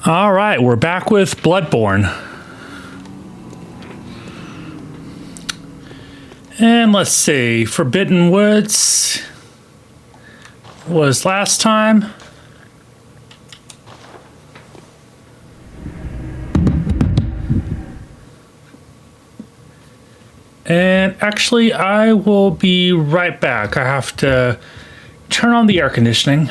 All right, we're back with Bloodborne. And let's see, Forbidden Woods was last time. And actually, I will be right back. I have to turn on the air conditioning.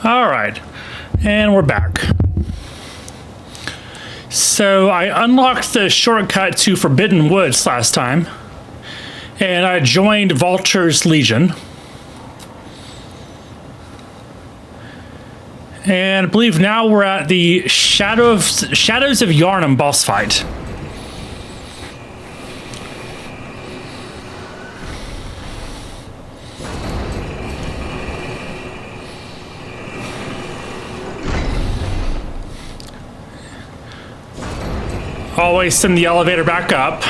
All right, and we're back. So I unlocked the shortcut to Forbidden Woods last time, and I joined Vulture's Legion. And I believe now we're at the Shadows of Yharnam boss fight. Always send the elevator back up.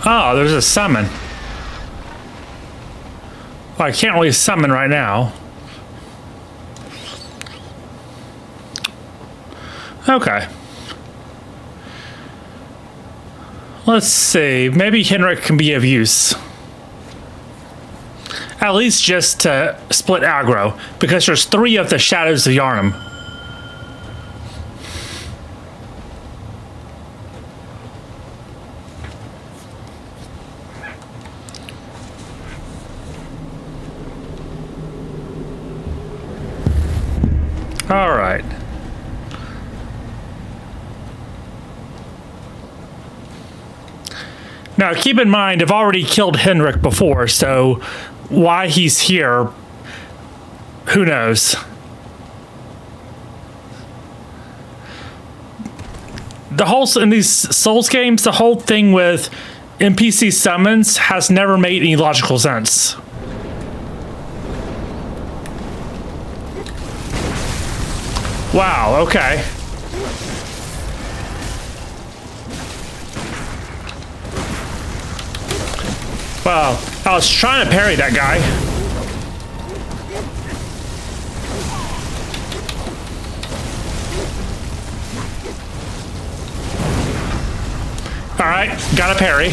Oh, there's a summon. Well, I can't really summon right now. Okay. Let's see. Maybe Henrik can be of use. At least just to split aggro, because there's 3 of the Shadows of Yharnam. All right. Now, keep in mind, I've already killed Henrik before, so why he's here, who knows? The whole, in these Souls games, the whole thing with NPC summons has never made any logical sense. Wow, okay. Wow, I was trying to parry that guy. All right, got a parry.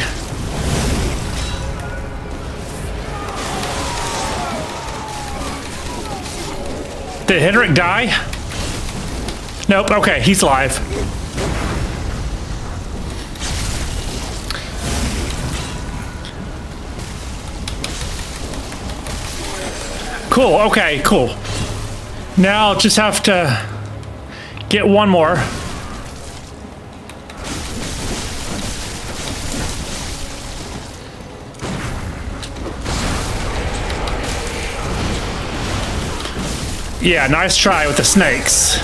Did Henrik die? Nope, okay, he's alive. Cool, okay, cool. Now I'll just have to get one more. Yeah, nice try with the snakes.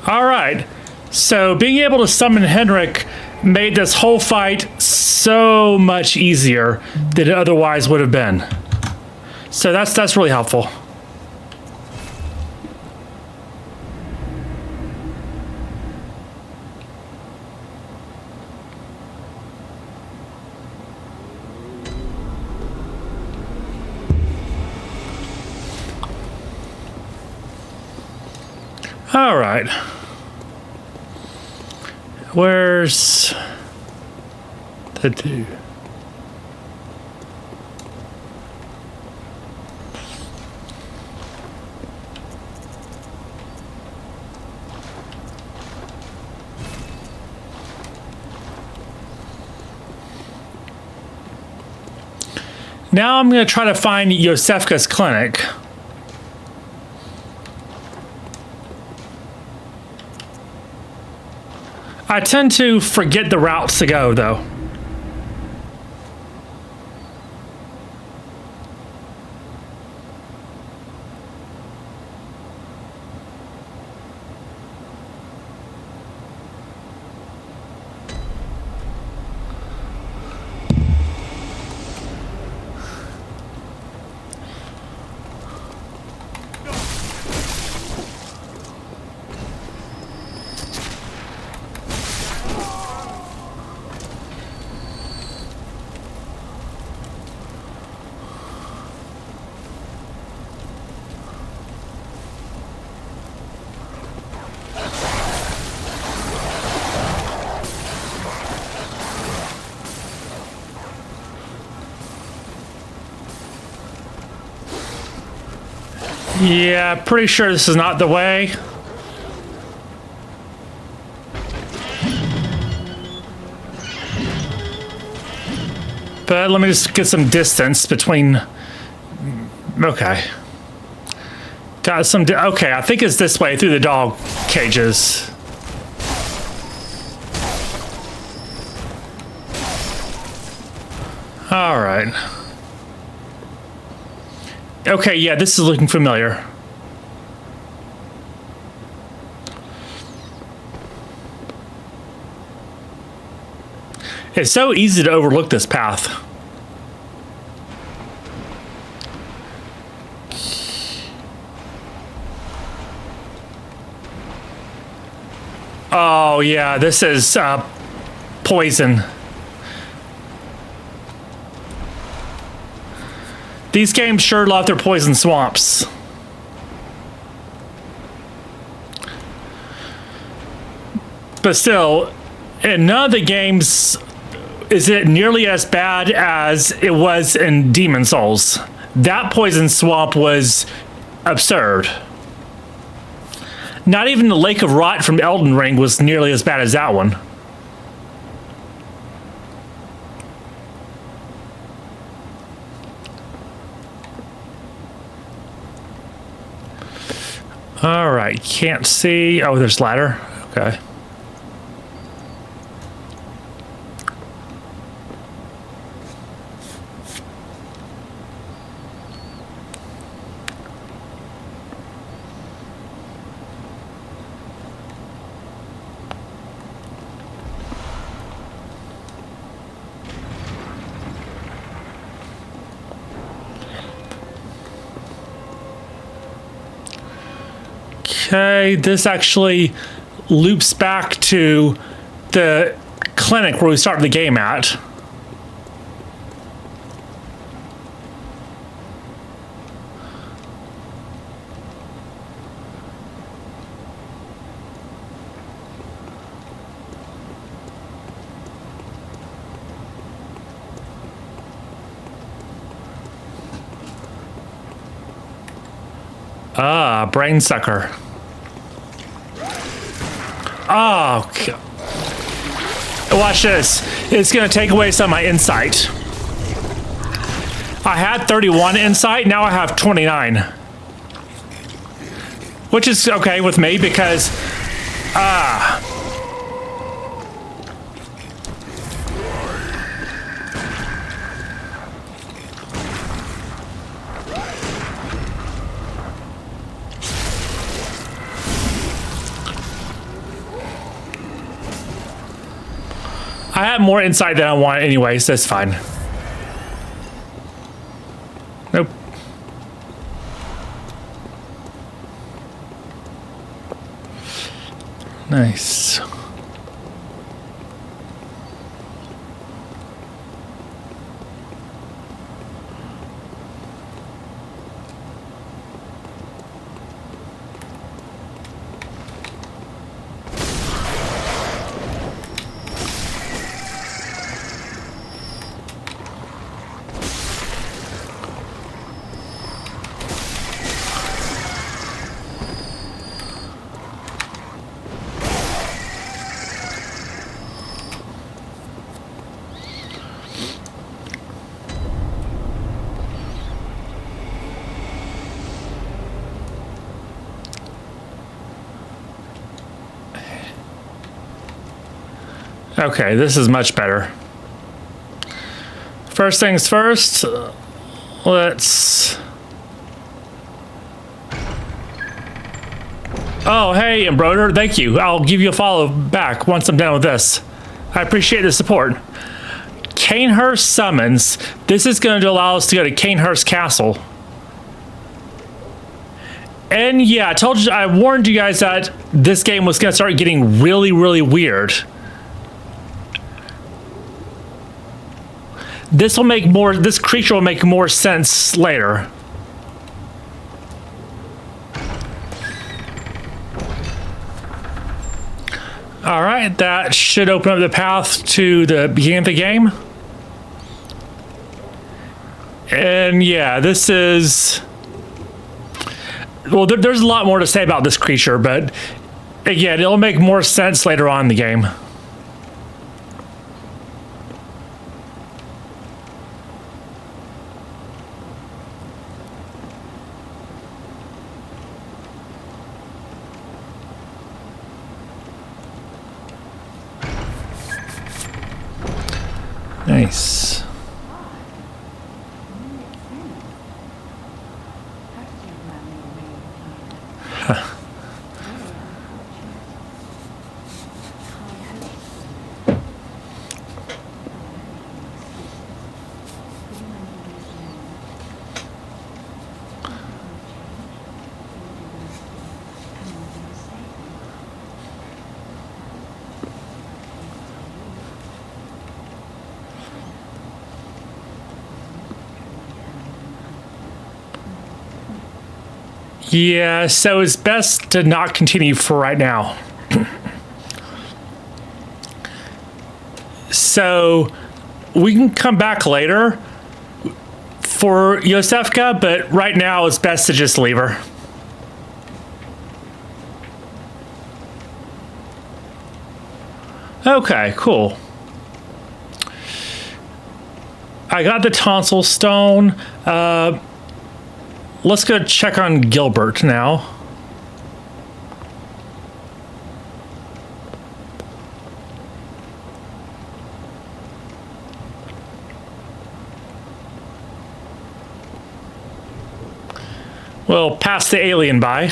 All right. So being able to summon Henrik made this whole fight so much easier than it otherwise would have been. So that's really helpful. All right. Where's the dude? Now I'm going to try to find Yosefka's clinic. I tend to forget the routes to go, though. Yeah, pretty sure this is not the way. But let me just get some distance between. Okay. Got some. Okay, I think it's this way through the dog cages. All right. Okay, yeah, this is looking familiar. It's so easy to overlook this path. Oh, yeah, this is poison. These games sure love their poison swamps. But still, in none of the games is it nearly as bad as it was in Demon Souls. That poison swamp was absurd. Not even the Lake of Rot from Elden Ring was nearly as bad as that one. All right, can't see. Oh, there's ladder. Okay. Okay, this actually loops back to the clinic where we started the game at. Ah, brain sucker. Oh, watch this. It's going to take away some of my insight. I had 31 insight, now I have 29. Which is okay with me because, I have more insight than I want anyway, so that's fine. Nope. Nice. Okay, this is much better. First things first, let's... Oh, hey, Embroider, thank you. I'll give you a follow back once I'm done with this. I appreciate the support. Canehurst summons. This is going to allow us to go to Canehurst Castle. And yeah, I warned you guys that this game was going to start getting really, really weird. This creature will make more sense later. All right, that should open up the path to the beginning of the game. And yeah, this is... Well, there's a lot more to say about this creature, but again, it'll make more sense later on in the game. Nice. Huh. Yeah, so it's best to not continue for right now. So we can come back later for Yosefka, but right now it's best to just leave her. Okay, cool. I got the tonsil stone. Let's go check on Gilbert now. We'll pass the alien by.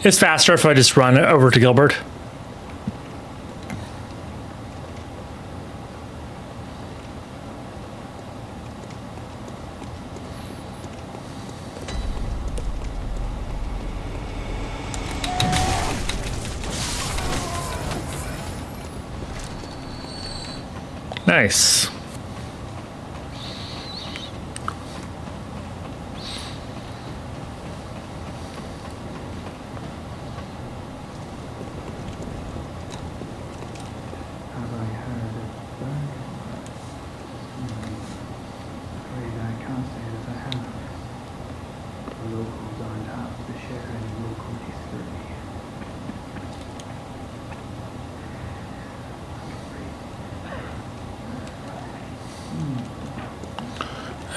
It's faster if I just run over to Gilbert. Nice.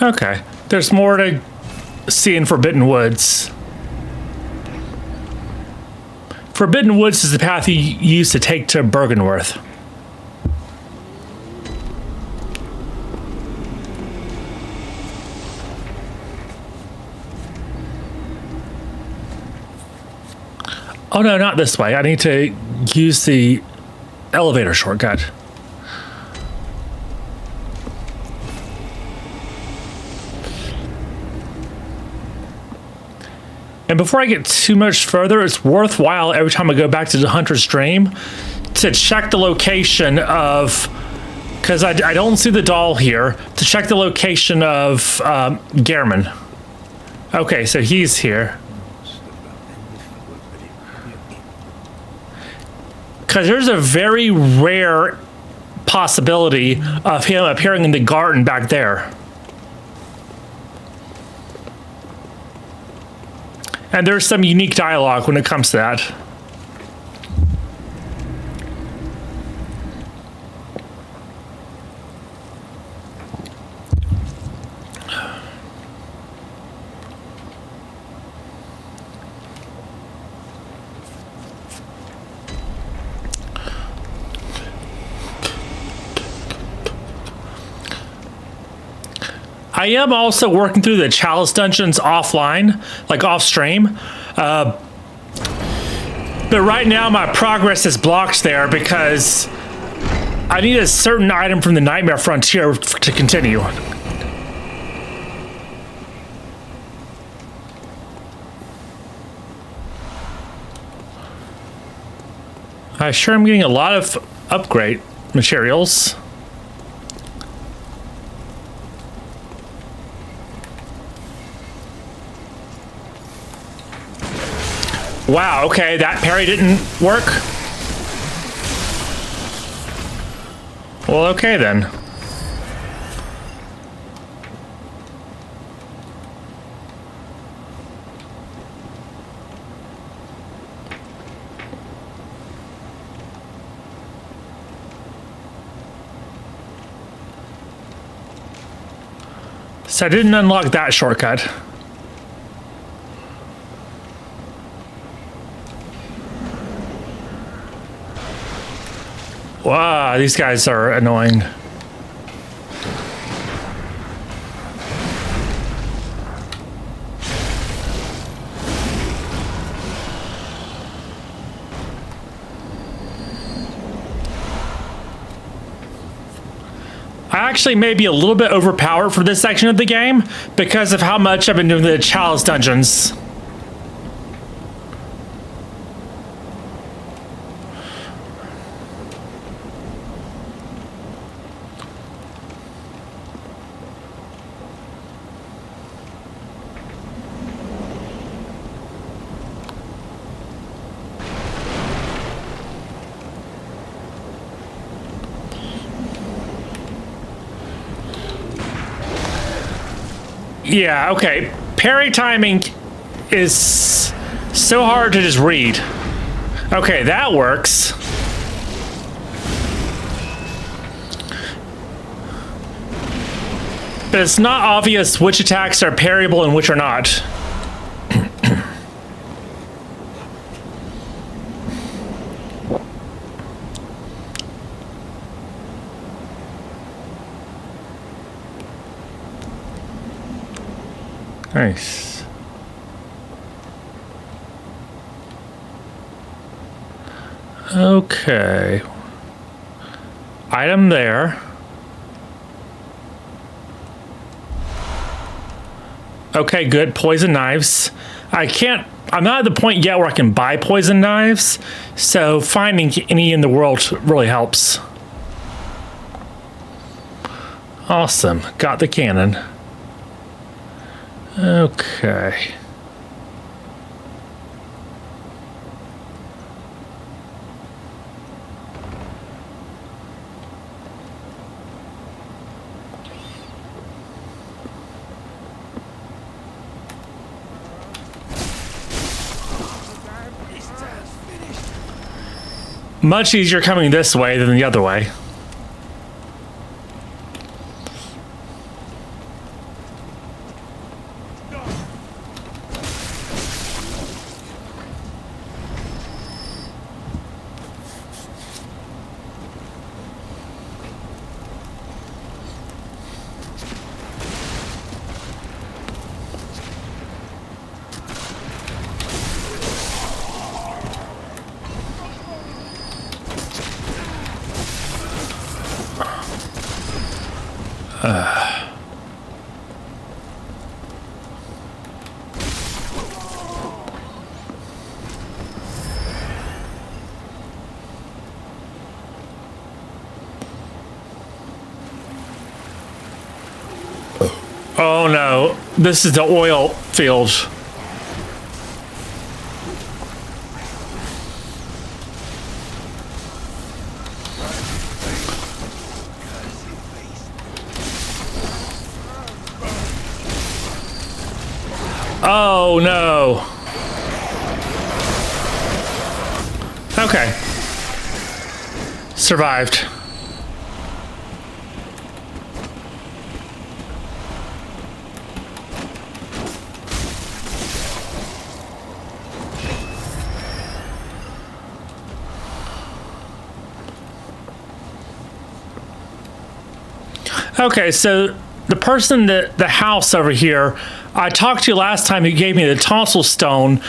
Okay, there's more to see in Forbidden Woods. Forbidden Woods is the path you used to take to Bergenworth. Oh no, not this way. I need to use the elevator shortcut. And before I get too much further, it's worthwhile every time I go back to the Hunter's Dream to check the location of, because I don't see the doll here, to check the location of Gehrman. Okay, so he's here. Because there's a very rare possibility of him appearing in the garden back there. And there's some unique dialogue when it comes to that. I am also working through the Chalice dungeons offline, like off stream. But right now my progress is blocked there because I need a certain item from the Nightmare Frontier to continue. I sure am getting a lot of upgrade materials. Wow, okay, that parry didn't work. Well, okay then. So I didn't unlock that shortcut. Wow, these guys are annoying. I actually may be a little bit overpowered for this section of the game because of how much I've been doing the Chalice dungeons. Yeah, okay. Parry timing is so hard to just read. Okay, that works. But it's not obvious which attacks are parryable and which are not. Nice. Okay. Item there. Okay, good. Poison knives. I'm not at the point yet where I can buy poison knives, so finding any in the world really helps. Awesome. Got the cannon. Okay. Much easier coming this way than the other way. Oh no, this is the oil field. Oh no. Okay. Survived. Okay, so the person that the house over here, I talked to you last time, who gave me the tonsil stone,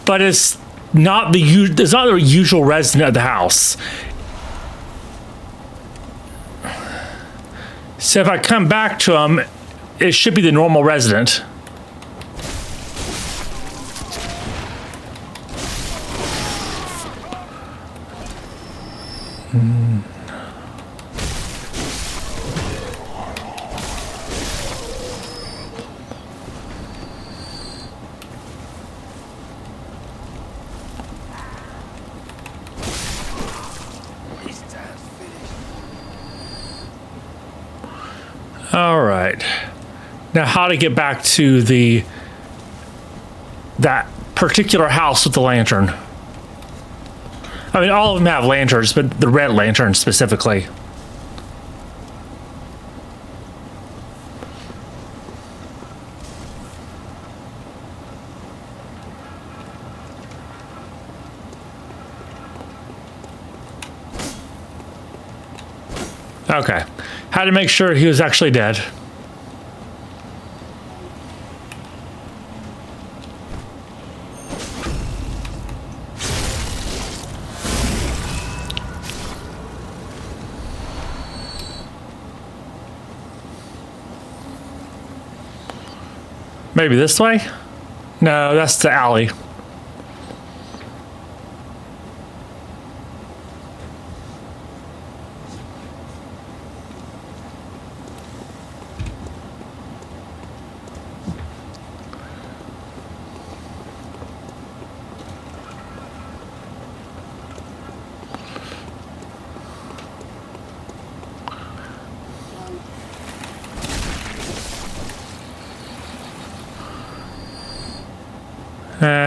but it's not the usual resident of the house. So if I come back to him, it should be the normal resident. All right. Now, how to get back to that particular house with the lantern? I mean, all of them have lanterns, but the red lantern specifically. Okay. Had to make sure he was actually dead. Maybe this way? No, that's the alley.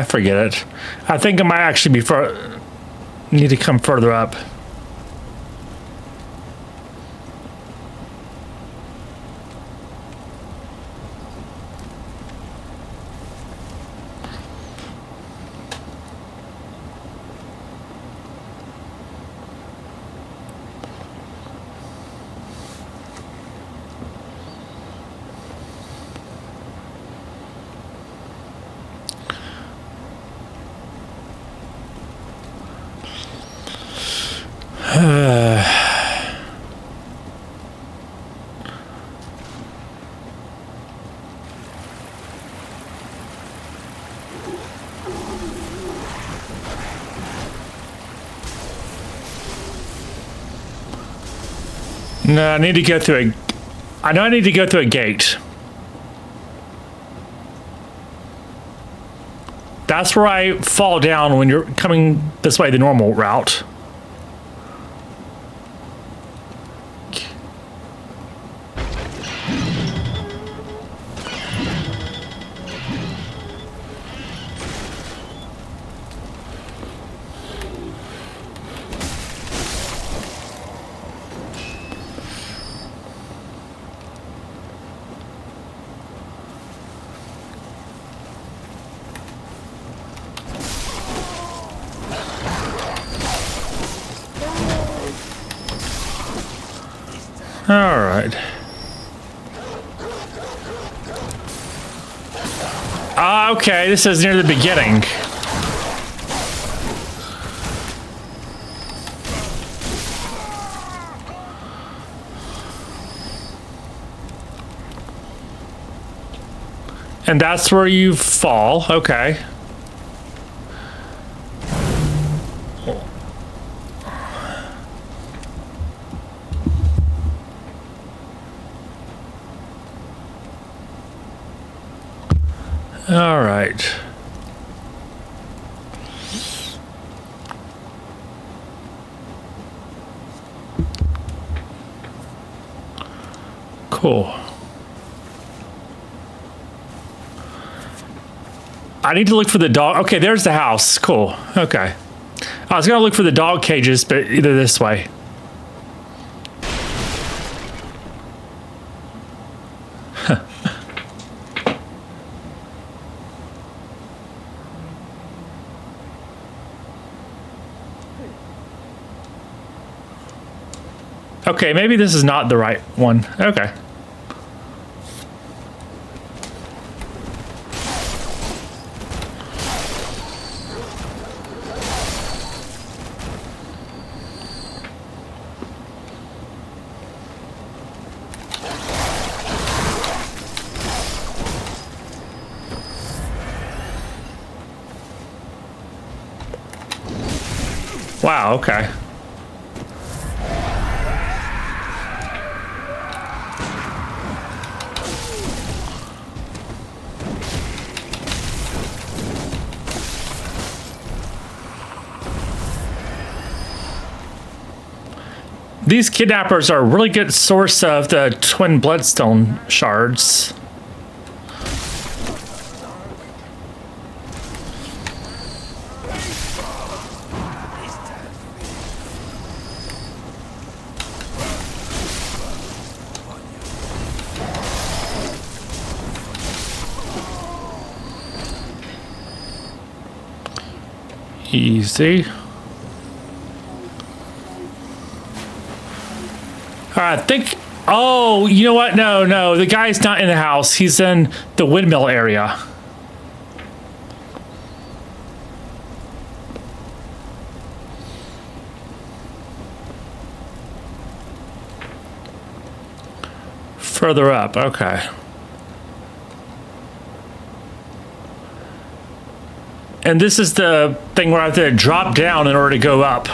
Forget it. I think I might actually need to come further up. No, I need to go through a... I know I need to go through a gate. That's where I fall down when you're coming this way, the normal route. All right. Okay, this is near the beginning. And that's where you fall. Okay. All right. Cool. I need to look for the dog. Okay, there's the house. Cool. Okay. I was going to look for the dog cages, but either this way. Okay, maybe this is not the right one. Okay. Wow, okay. These kidnappers are a really good source of the twin bloodstone shards. Easy. I think, oh, you know what? No, the guy's not in the house. He's in the windmill area. Further up, okay. And this is the thing where I have to drop down in order to go up.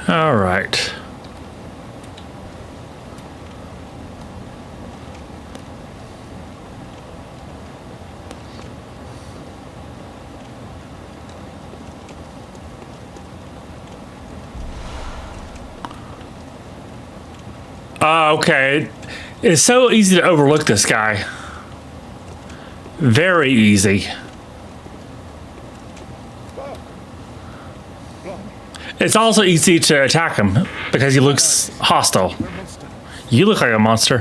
All right. Okay. It's so easy to overlook this guy. Very easy. It's also easy to attack him because he looks hostile. You look like a monster.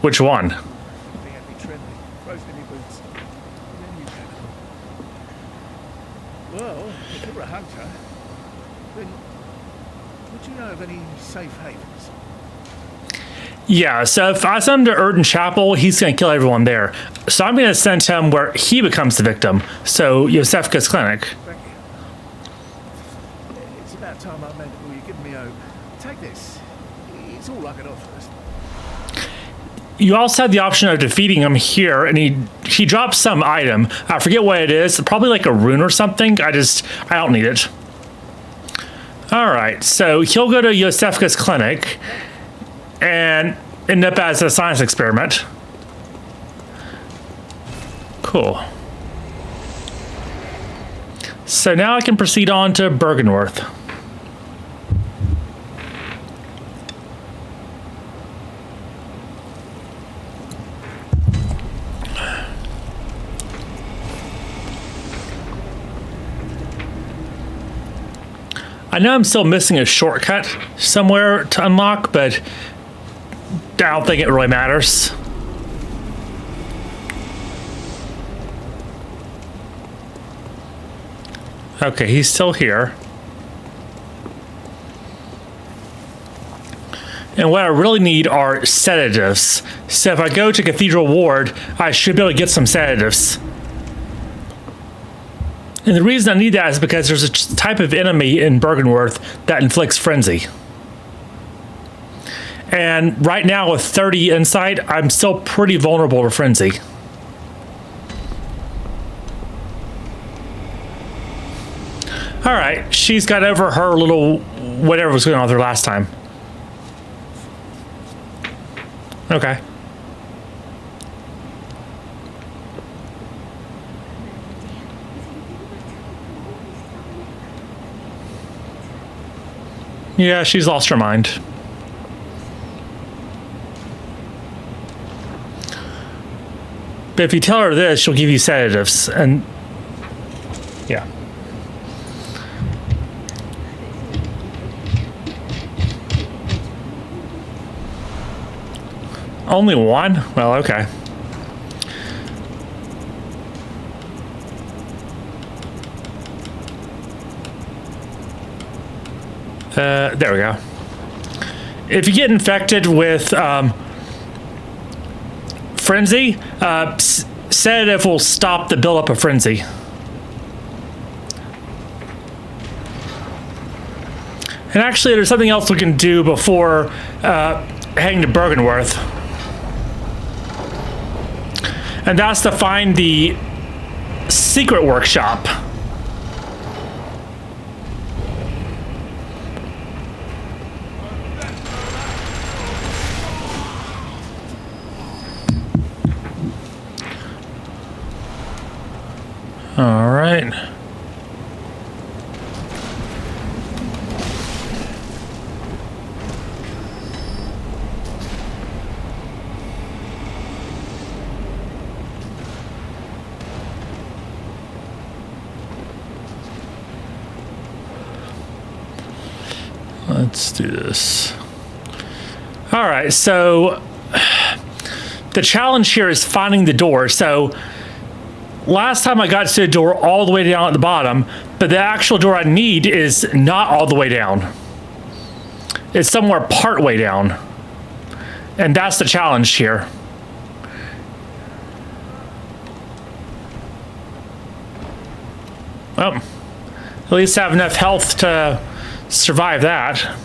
Which one? Well, if you're a hunter, then Would you know of any safe havens? Yeah, so if I send him to Urton Chapel, he's going to kill everyone there. So I'm going to send him where he becomes the victim. So Yosefka's clinic. Thank you. It's about time I met you. You're giving me hope. Take this. It's all I can offer us. You also have the option of defeating him here, and he drops some item. I forget what it is. Probably like a rune or something. I don't need it. All right, so he'll go to Yosefka's clinic and end up as a science experiment. Cool. So now I can proceed on to Bergenworth. I know I'm still missing a shortcut somewhere to unlock, but I don't think it really matters. Okay, he's still here. And what I really need are sedatives. So if I go to Cathedral Ward, I should be able to get some sedatives. And the reason I need that is because there's a type of enemy in Bergenworth that inflicts frenzy. And right now with 30 insight, I'm still pretty vulnerable to frenzy. All right, she's got over her little whatever was going on with her last time. Okay. Yeah, she's lost her mind. But if you tell her this, she'll give you sedatives, and yeah. Only one? Well, okay. There we go. If you get infected with frenzy, sedative will stop the buildup of frenzy. And actually, there's something else we can do before heading to Bergenworth. And that's to find the secret workshop. All right. Let's do this. All right, so the challenge here is finding the door. So last time I got to the door all the way down at the bottom, but the actual door I need is not all the way down. It's somewhere part way down. And that's the challenge here. Well, at least I have enough health to survive that.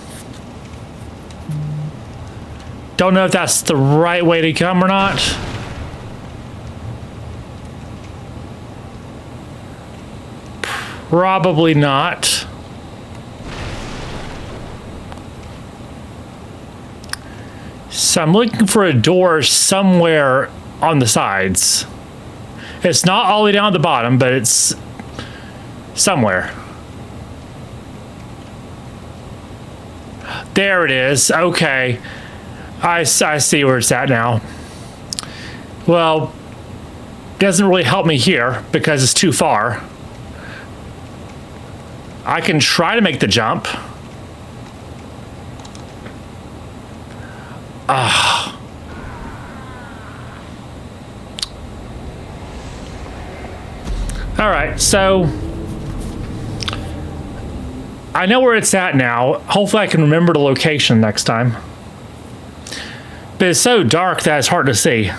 Don't know if that's the right way to come or not. Probably not. So I'm looking for a door somewhere on the sides. It's not all the way down at the bottom, but it's somewhere. There it is. Okay. I see where it's at now. Well, doesn't really help me here because it's too far. I can try to make the jump. Ah. All right, so I know where it's at now. Hopefully I can remember the location next time. But it's so dark that it's hard to see.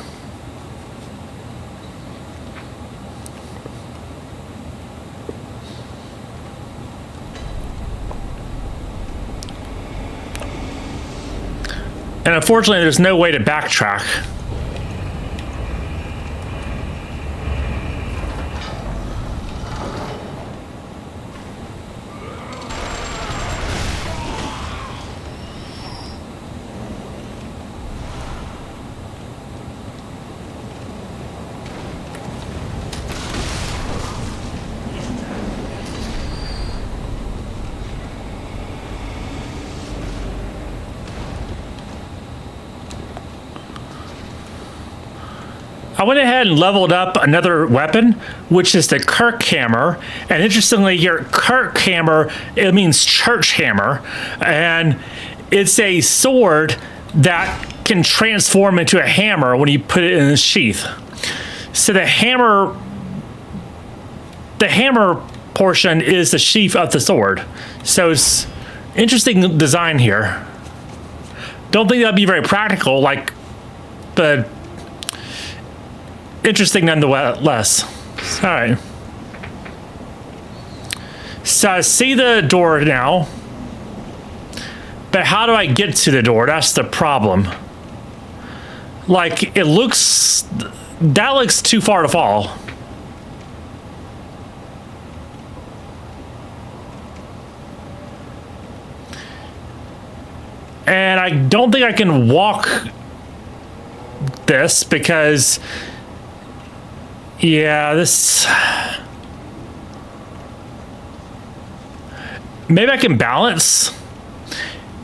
And unfortunately, there's no way to backtrack. I went ahead and leveled up another weapon, which is the Kirk hammer. And interestingly, your Kirk hammer, it means church hammer. And it's a sword that can transform into a hammer when you put it in the sheath. So the hammer portion is the sheath of the sword. So it's interesting design here. Don't think that'd be very practical, but interesting nonetheless. All right. So I see the door now, but how do I get to the door? That's the problem. That looks too far to fall. And I don't think I can walk this because, yeah, this... Maybe I can balance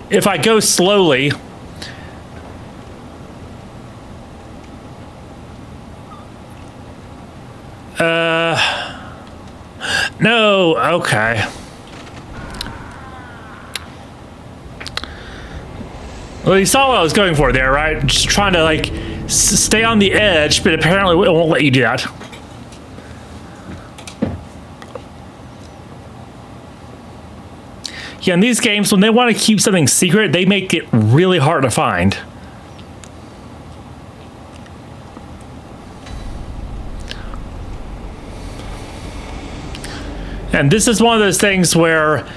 if I go slowly. No, okay. Well, you saw what I was going for there, right? Just trying to stay on the edge, but apparently it won't let you do that. Yeah, in these games, when they want to keep something secret, they make it really hard to find. And this is one of those things where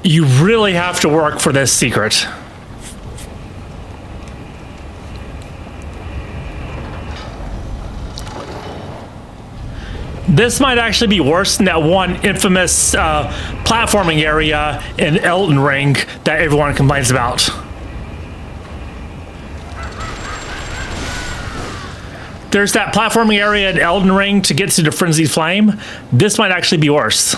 you really have to work for this secret. This might actually be worse than that one infamous platforming area in Elden Ring that everyone complains about. There's that platforming area in Elden Ring to get to the Frenzied Flame. This might actually be worse.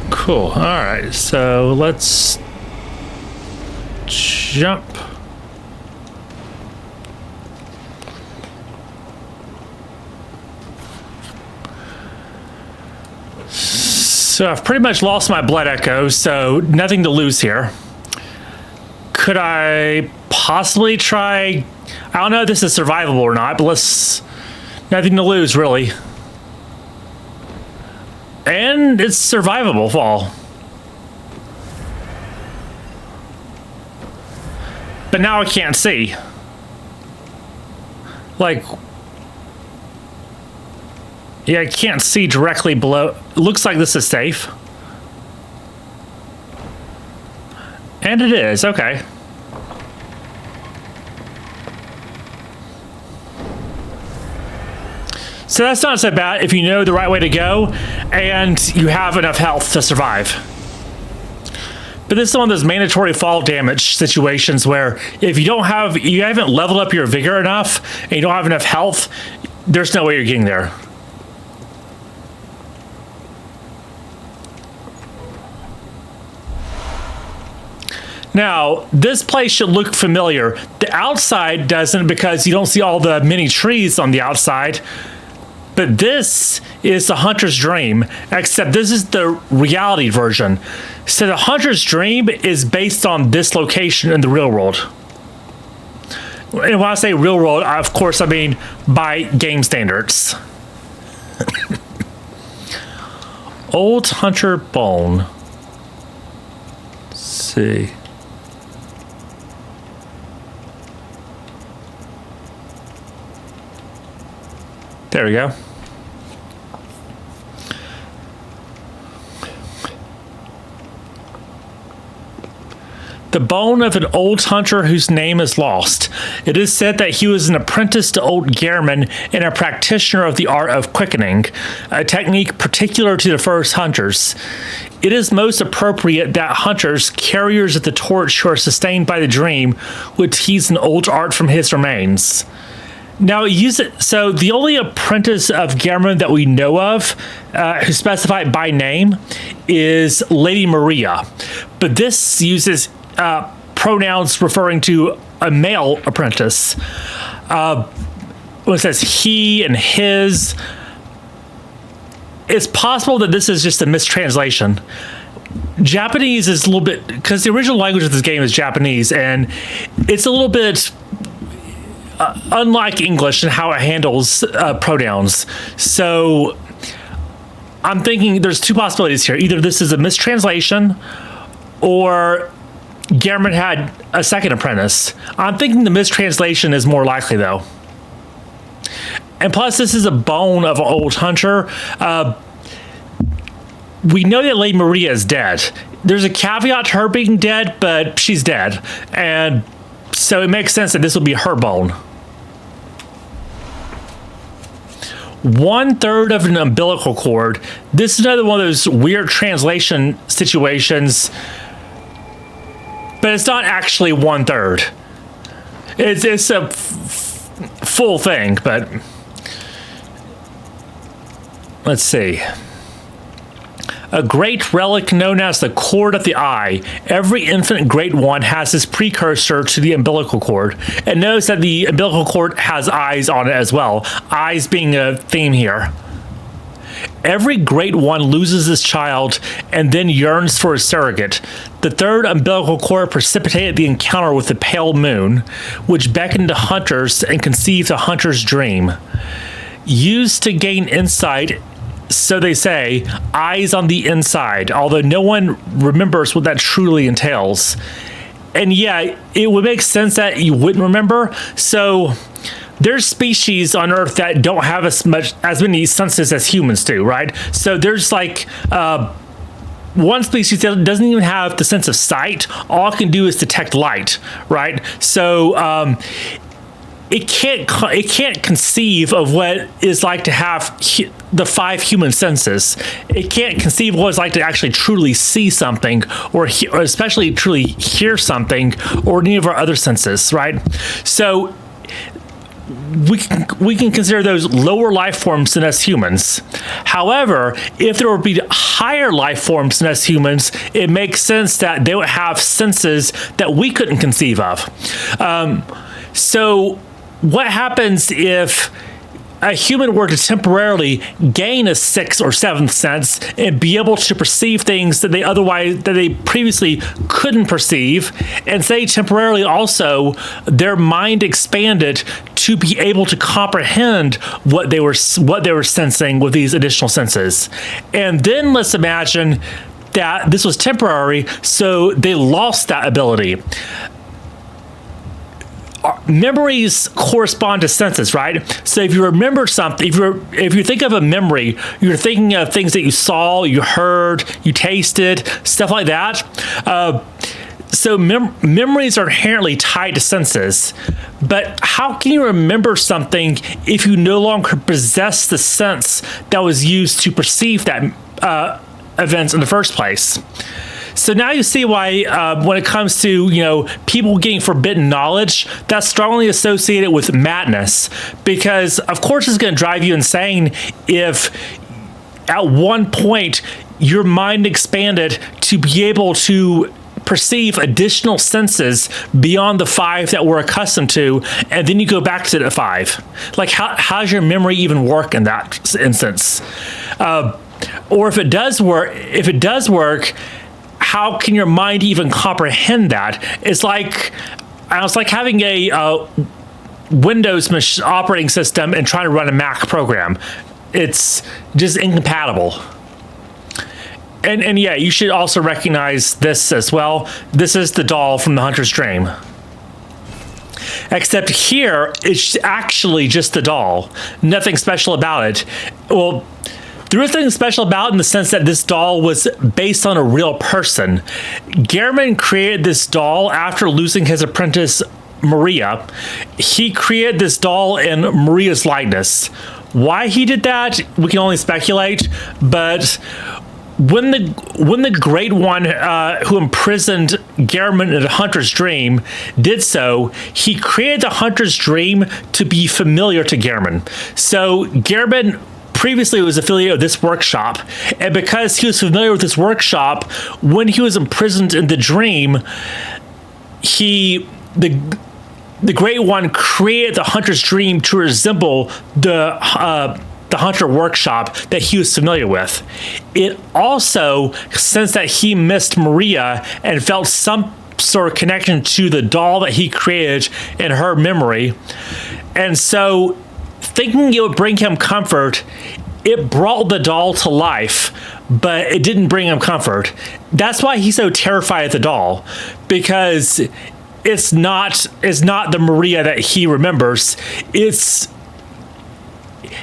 Cool. All right, so let's jump. So I've pretty much lost my blood echo, so nothing to lose here. Could I possibly try... I don't know if this is survivable or not, but let's... Nothing to lose, really. And it's survivable fall. But now I can't see. Yeah, I can't see directly below. It looks like this is safe. And it is, okay. So that's not so bad if you know the right way to go and you have enough health to survive. But this is one of those mandatory fall damage situations where if you haven't leveled up your vigor enough and you don't have enough health, there's no way you're getting there. Now, this place should look familiar. The outside doesn't because you don't see all the mini trees on the outside. But this is the Hunter's Dream, except this is the reality version. So the Hunter's Dream is based on this location in the real world. And when I say real world, of course, I mean by game standards. Old hunter bone. Let's see. There we go. The bone of an old hunter whose name is lost. It is said that he was an apprentice to old Yharnam and a practitioner of the art of quickening, a technique particular to the first hunters. It is most appropriate that hunters, carriers of the torch who are sustained by the dream, would tease an old art from his remains. Now, so the only apprentice of Yharnam that we know of, who's specified by name, is Lady Maria. But this uses pronouns referring to a male apprentice. When it says he and his, it's possible that this is just a mistranslation. Japanese is a little bit, because the original language of this game is Japanese, and it's a little bit unlike English in how it handles pronouns. So I'm thinking there's two possibilities here. Either this is a mistranslation, or Yharnam had a second apprentice. I'm thinking the mistranslation is more likely, though. And plus, this is a bone of an old hunter. We know that Lady Maria is dead. There's a caveat to her being dead, but she's dead. And so it makes sense that this will be her bone. 1/3 of an umbilical cord. This is another one of those weird translation situations, but it's not actually 1/3. It's a full thing, but let's see. A great relic known as the cord of the eye. Every infant great one has his precursor to the umbilical cord. And notice that the umbilical cord has eyes on it as well. Eyes being a theme here. Every great one loses his child and then yearns for a surrogate. The third umbilical cord precipitated the encounter with the pale moon, which beckoned to hunters and conceived a hunter's dream. Used to gain insight, so they say, eyes on the inside, although no one remembers what that truly entails. And yeah, it would make sense that you wouldn't remember. So there's species on Earth that don't have as many senses as humans do, right? So there's like one species that doesn't even have the sense of sight. All it can do is detect light, right? So it can't conceive of what it's like to have the 5 human senses. It can't conceive of what it's like to actually truly see something, or especially truly hear something, or any of our other senses, right? So we can consider those lower life forms than us humans. However, if there would be higher life forms than us humans, it makes sense that they would have senses that we couldn't conceive of. So what happens if a human were to temporarily gain a 6th or 7th sense and be able to perceive things that they previously couldn't perceive, and say temporarily also their mind expanded to be able to comprehend what they were sensing with these additional senses? And then let's imagine that this was temporary, so they lost that ability. Memories correspond to senses, right? So if you remember something, if you think of a memory, you're thinking of things that you saw, you heard, you tasted, stuff like that. So memories are inherently tied to senses. But how can you remember something if you no longer possess the sense that was used to perceive that events in the first place? So now you see why when it comes to, people getting forbidden knowledge, that's strongly associated with madness, because of course it's going to drive you insane if at one point your mind expanded to be able to perceive additional senses beyond the 5 that we're accustomed to, and then you go back to the 5. Like, how does your memory even work in that instance? Or if it does work, how can your mind even comprehend that? It's like having a Windows operating system and trying to run a Mac program. It's just incompatible. And yeah, you should also recognize this as well. This is the doll from the Hunter's Dream. Except here, it's actually just the doll. Nothing special about it. Well, there is something special about it in the sense that this doll was based on a real person. Gehrman created this doll after losing his apprentice, Maria. He created this doll in Maria's likeness. Why he did that, we can only speculate, but when the Great One who imprisoned Gehrman in the Hunter's Dream did so, he created the Hunter's Dream to be familiar to Gehrman. So Gehrman previously was affiliated with this workshop, and because he was familiar with this workshop, when he was imprisoned in the dream, the Great One created the Hunter's Dream to resemble the Hunter workshop that he was familiar with. It also, since that he missed Maria and felt some sort of connection to the doll that he created in her memory, and so thinking it would bring him comfort, it brought the doll to life, but it didn't bring him comfort. That's why he's so terrified of the doll, because it's not the Maria that he remembers.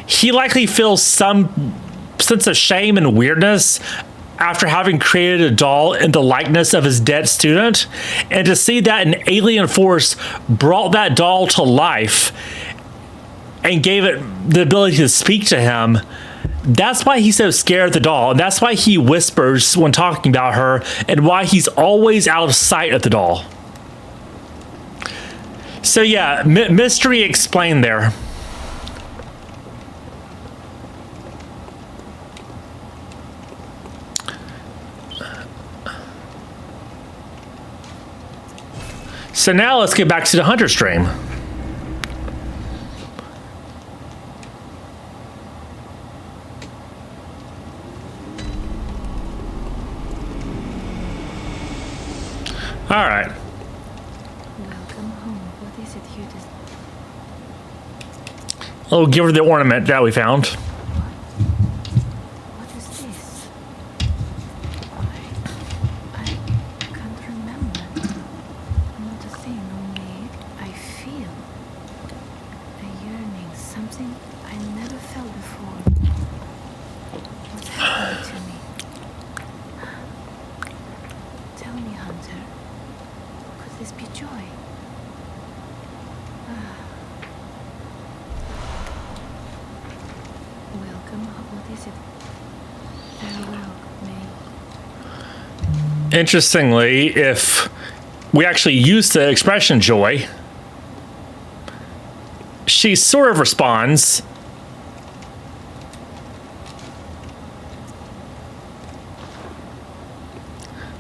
He likely feels some sense of shame and weirdness after having created a doll in the likeness of his dead student, and to see that an alien force brought that doll to life and gave it the ability to speak to him. That's why he's so scared of the doll, and that's why he whispers when talking about her, and why he's always out of sight of the doll. So yeah, mystery explained there. So now let's get back to the Hunter's Dream. All right. Welcome home. What is it you just... I'll give her the ornament that we found. What is this? I can't remember. Not a thing, only I feel a yearning, something I never felt before. What's happening to me? Tell me, Hunter. Could this be joy? Welcome. What is it? Farewell, May. Interestingly, if we actually use the expression joy, she sort of responds.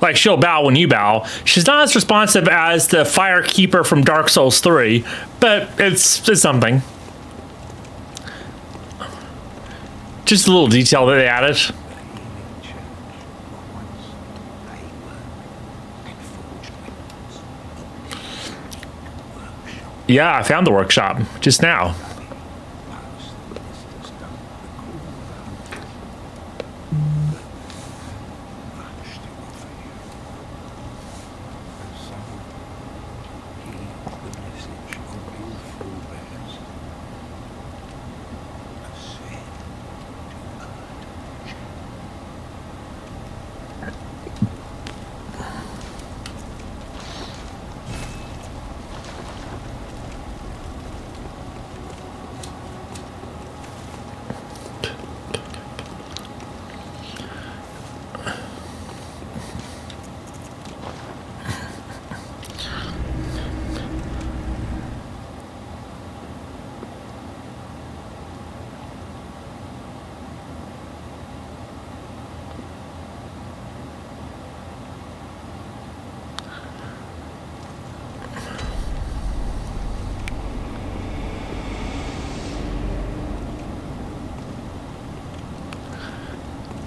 Like she'll bow when you bow. She's not as responsive as the Fire Keeper from Dark Souls 3, but it's something. Just a little detail that they added. Yeah, I found the workshop just now.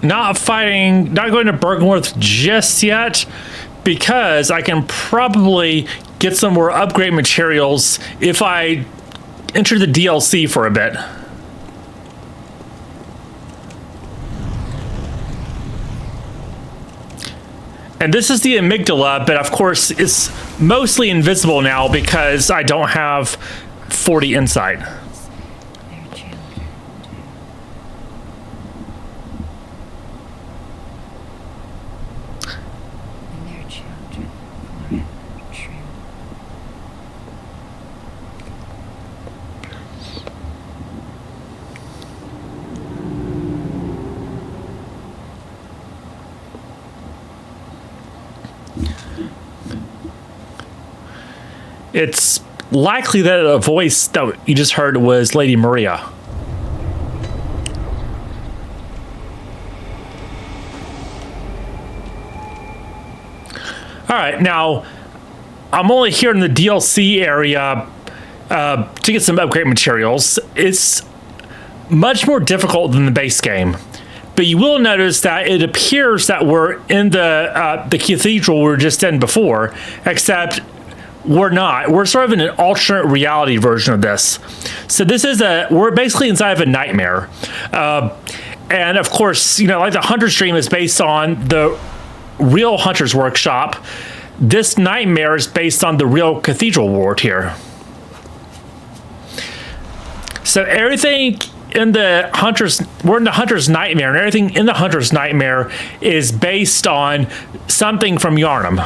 Not going to Bergenworth just yet, because I can probably get some more upgrade materials if I enter the DLC for a bit. And this is the amygdala, but of course it's mostly invisible now because I don't have 40 insight. Their children, too. And their children forever true. It's likely that a voice that you just heard was Lady Maria. All right, now I'm only here in the DLC area to get some upgrade materials. It's much more difficult than the base game, but you will notice that it appears that we're in the cathedral we were just in before, except we're not. We're sort of in an alternate reality version of this. So this is we're basically inside of a nightmare. And of course, you know, like the Hunter's Dream is based on the real Hunter's Workshop. This nightmare is based on the real Cathedral Ward here. So everything in the we're in the Hunter's Nightmare, and everything in the Hunter's Nightmare is based on something from Yharnam.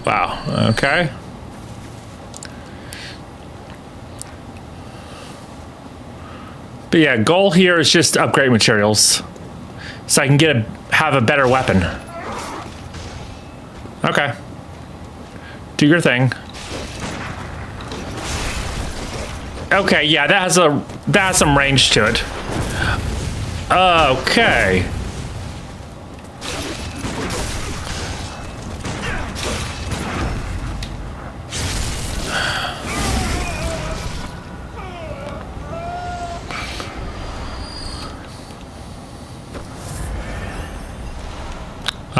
Wow, okay. But yeah, goal here is just to upgrade materials so I can have a better weapon. Okay. Do your thing. Okay, yeah, that has some range to it. Okay.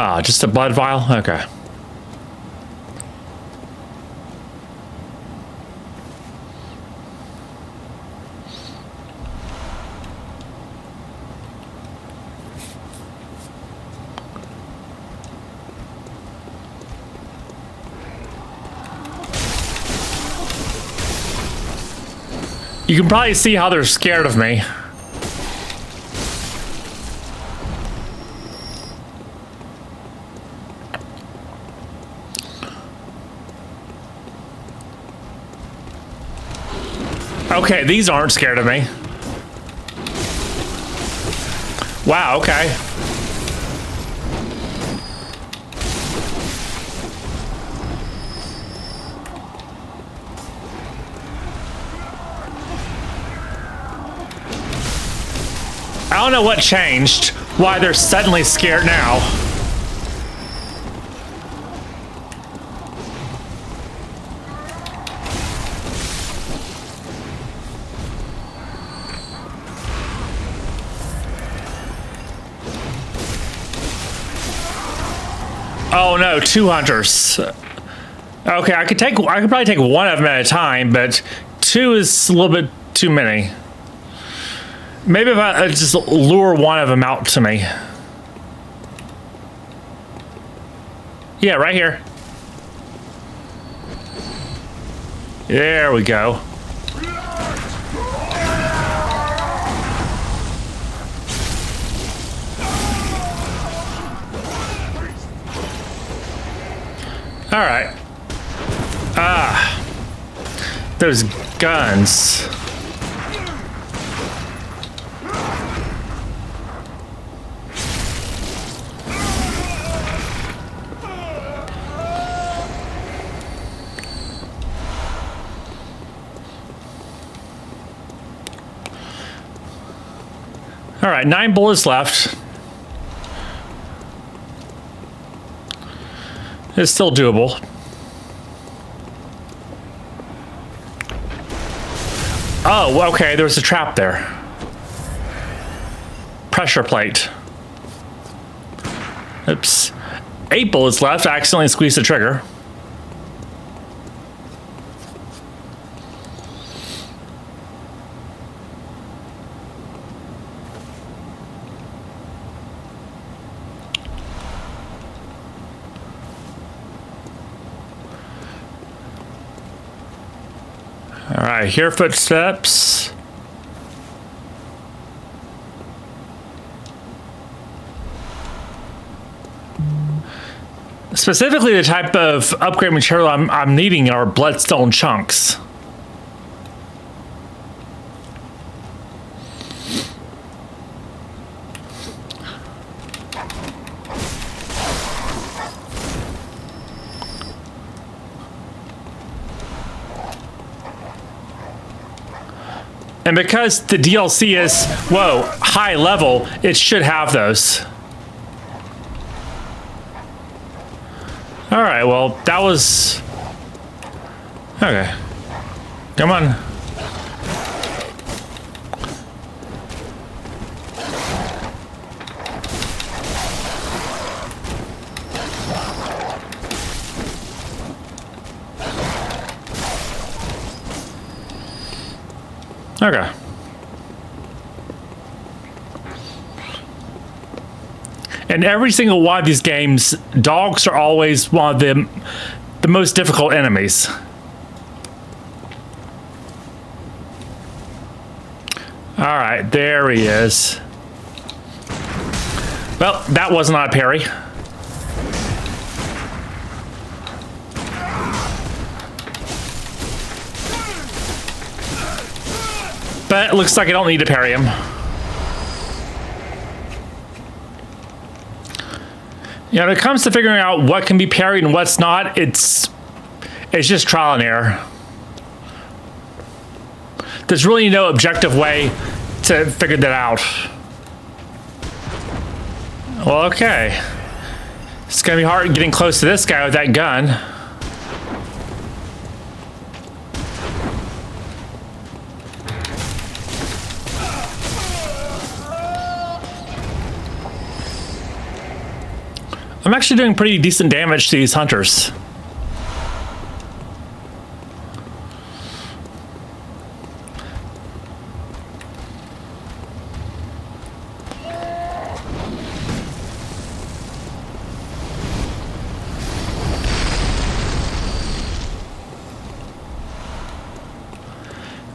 Ah, just a blood vial? Okay. You can probably see how they're scared of me. Okay, these aren't scared of me. Wow, okay. I don't know what changed, why they're suddenly scared now. Oh no, 2 hunters. Okay, I could probably take one of them at a time, but 2 is a little bit too many. Maybe if I just lure one of them out to me. Yeah, right here. There we go. All right. Ah, those guns. All right, 9 bullets left. It's still doable. Oh, okay, there's a trap there. Pressure plate. Oops. 8 bullets left. I accidentally squeezed the trigger. All right, hear footsteps. Specifically, the type of upgrade material I'm needing are bloodstone chunks. And because the DLC is, whoa, high level, it should have those. All right, well, that was... Okay. Come on. Okay. In every single one of these games, dogs are always one of the most difficult enemies. All right, there he is. Well, that was not a parry. But it looks like I don't need to parry him. Yeah, when it comes to figuring out what can be parried and what's not, it's just trial and error. There's really no objective way to figure that out. Well, okay. It's gonna be hard getting close to this guy with that gun. I'm actually doing pretty decent damage to these hunters.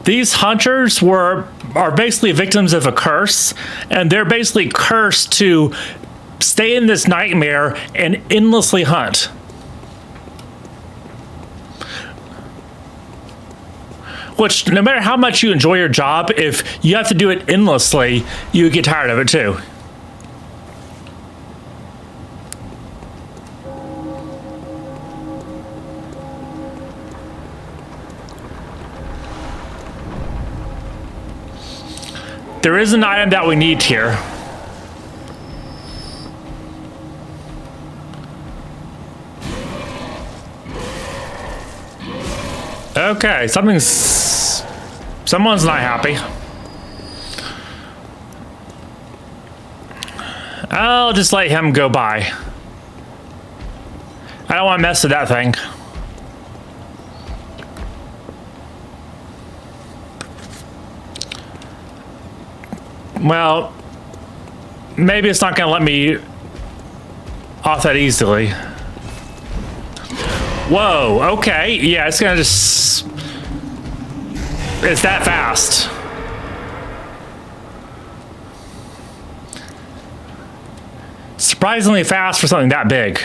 These hunters are basically victims of a curse, and they're basically cursed to stay in this nightmare and endlessly hunt. Which, no matter how much you enjoy your job, if you have to do it endlessly, you get tired of it too. There is an item that we need here. Okay, someone's not happy. I'll just let him go by. I don't want to mess with that thing. Well, maybe it's not going to let me off that easily. Whoa, okay. Yeah, it's gonna just... It's that fast. Surprisingly fast for something that big.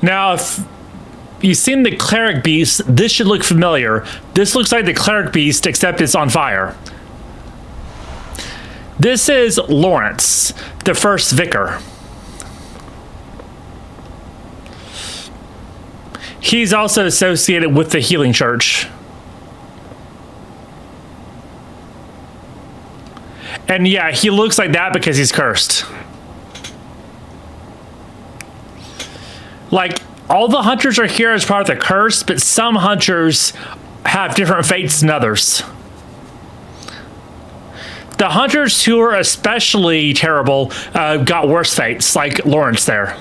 Now, if you've seen the Cleric Beast, this should look familiar. This looks like the Cleric Beast, except it's on fire. This is Lawrence, the first vicar. He's also associated with the Healing Church. And yeah, he looks like that because he's cursed. Like, all the hunters are here as part of the curse, but some hunters have different fates than others. The hunters who are especially terrible got worse fates, like Lawrence there.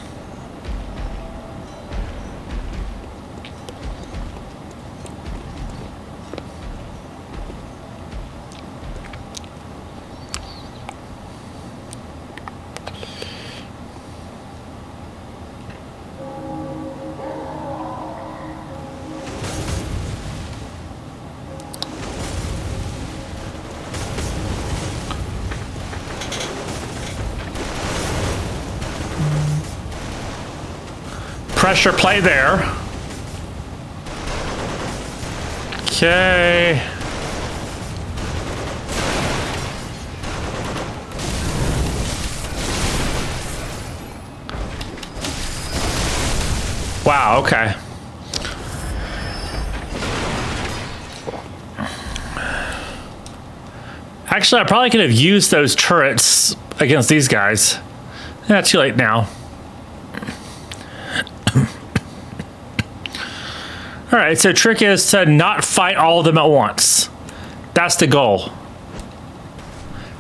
Pressure play there. Okay. Wow, okay. Actually, I probably could have used those turrets against these guys. Yeah, too late now. All right, so trick is to not fight all of them at once. That's the goal.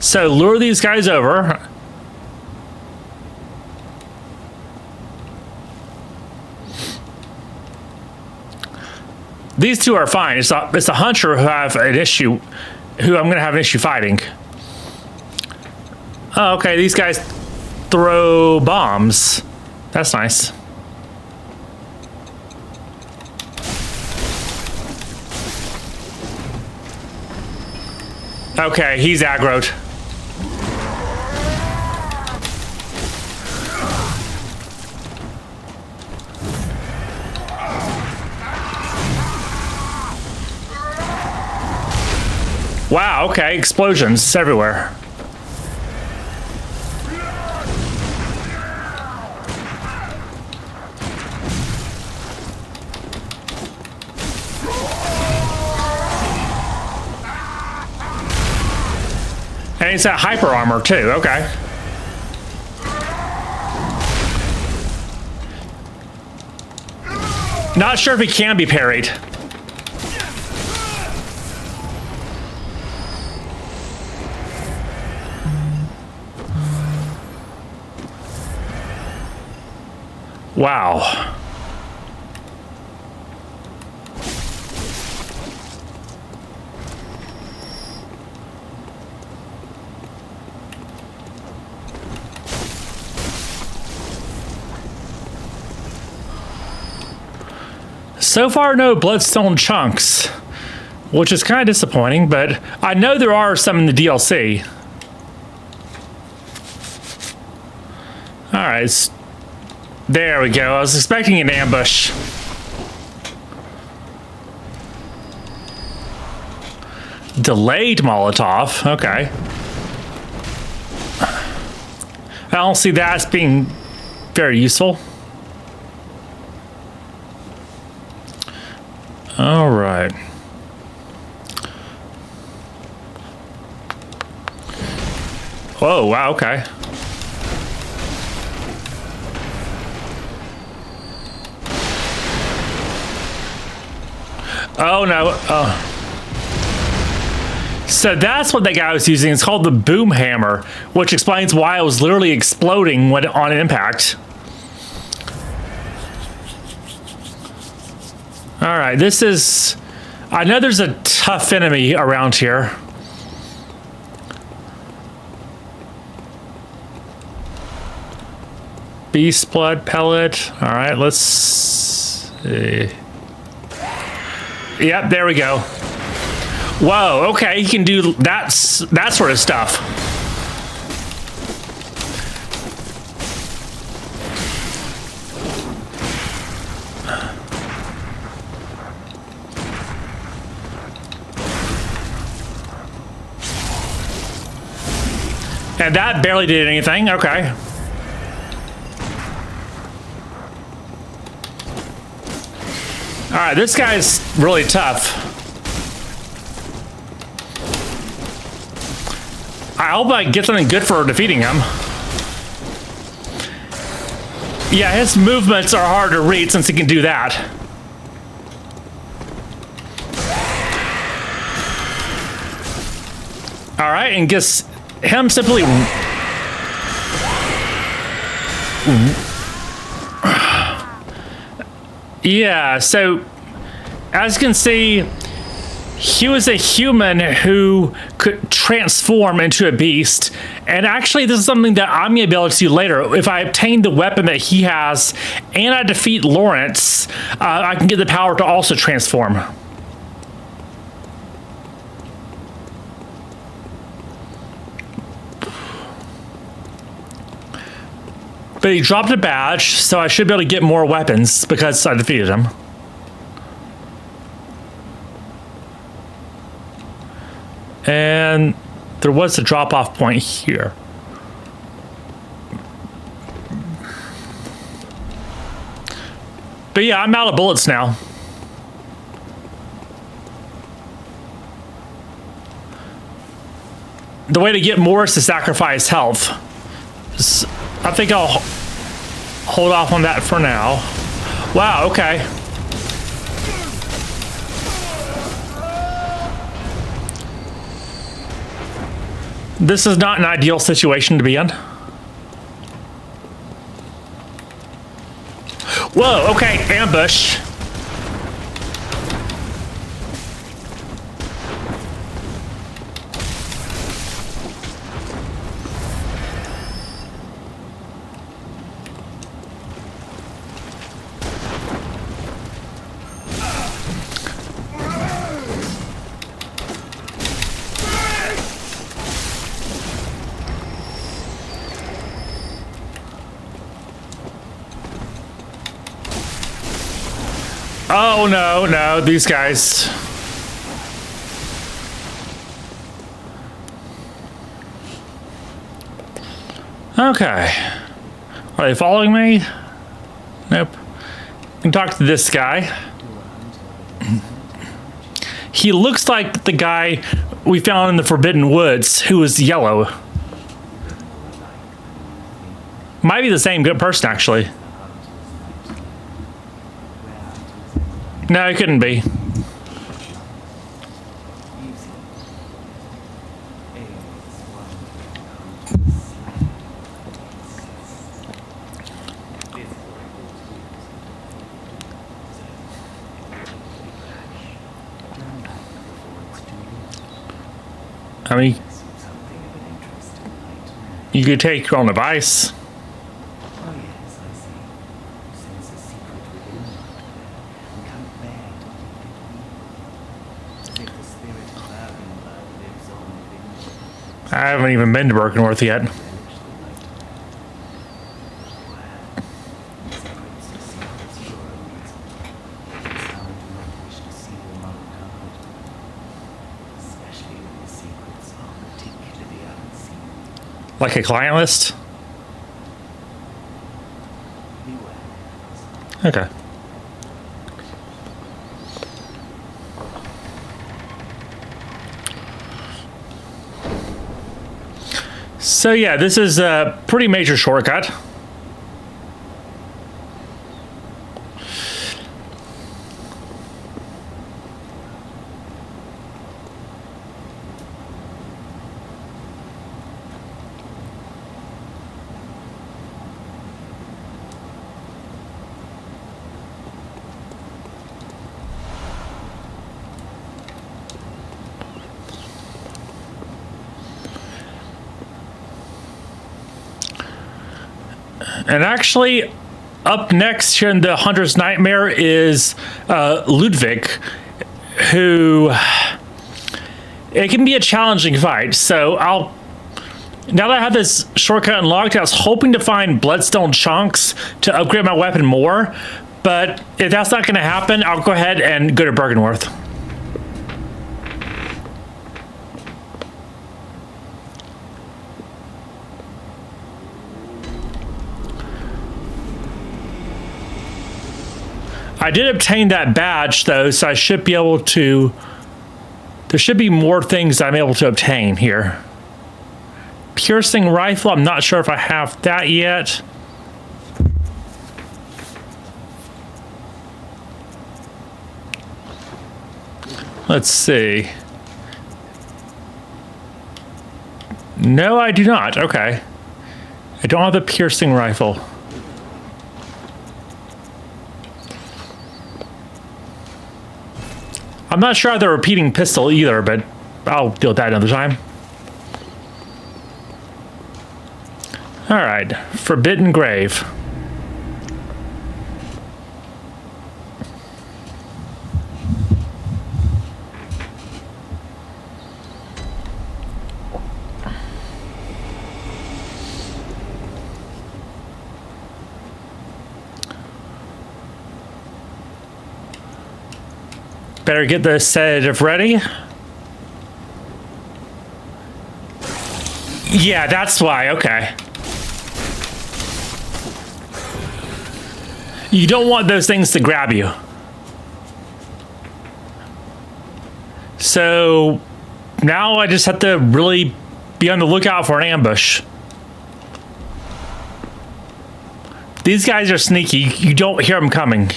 So lure these guys over. These two are fine. It's the hunter who have an issue, who I'm going to have an issue fighting. Oh, okay, these guys throw bombs. That's nice. Okay, he's aggroed. Wow, okay, explosions everywhere. And it's that hyper armor too, okay. Not sure if he can be parried. Wow. So far, no bloodstone chunks, which is kind of disappointing, but I know there are some in the DLC. All right, there we go. I was expecting an ambush. Delayed Molotov, okay. I don't see that as being very useful. All right. Oh, wow, okay. Oh, no. Oh. So that's what that guy was using. It's called the boom hammer, which explains why it was literally exploding when on impact. All right, this is... I know there's a tough enemy around here. Beast blood pellet. All right, let's see. Yep, there we go. Whoa, okay, he can do that sort of stuff. And that barely did anything, okay. All right, this guy's really tough. I hope I get something good for defeating him. Yeah, his movements are hard to read since he can do that. All right, and just him simply... Yeah, so as you can see, he was a human who could transform into a beast. And actually, this is something that I'm going to be able to do later. If I obtain the weapon that he has and I defeat Lawrence, I can get the power to also transform. But he dropped a badge, so I should be able to get more weapons because I defeated him. And there was a drop-off point here. But yeah, I'm out of bullets now. The way to get more is to sacrifice health. I think I'll hold off on that for now. Wow, okay. This is not an ideal situation to be in. Whoa, okay, ambush. Oh, no, these guys. Okay. Are they following me? Nope. I can talk to this guy. He looks like the guy we found in the Forbidden Woods who was yellow. Might be the same good person, actually. No, it couldn't be. I mean, you could take your own advice. I haven't even been to Brokenworth yet. Like a client list? Okay. So yeah, this is a pretty major shortcut. And actually, up next here in the Hunter's Nightmare is Ludwig, who... It can be a challenging fight, so I'll... Now that I have this shortcut unlocked, I was hoping to find bloodstone chunks to upgrade my weapon more, but if that's not going to happen, I'll go ahead and go to Brokenworth. I did obtain that badge, though, so I should be able to... There should be more things I'm able to obtain here. Piercing rifle, I'm not sure if I have that yet. Let's see. No, I do not. Okay. I don't have the piercing rifle. I'm not sure I have the repeating pistol either, but I'll deal with that another time. All right, Forbidden Grave. Better get the sedative ready. Yeah, that's why. Okay. You don't want those things to grab you. So now I just have to really be on the lookout for an ambush. These guys are sneaky. You don't hear them coming.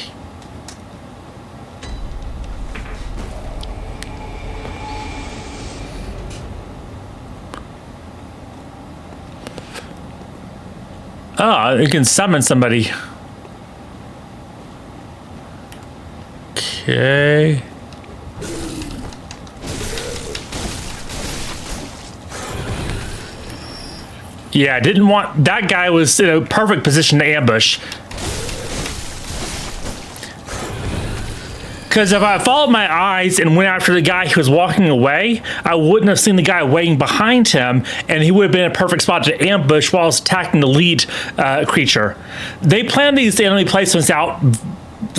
Oh, you can summon somebody. Okay. Yeah, I didn't want... That guy was in a perfect position to ambush. Because if I followed my eyes and went after the guy who was walking away, I wouldn't have seen the guy waiting behind him, and he would have been in a perfect spot to ambush while I was attacking the lead creature. They plan these enemy placements out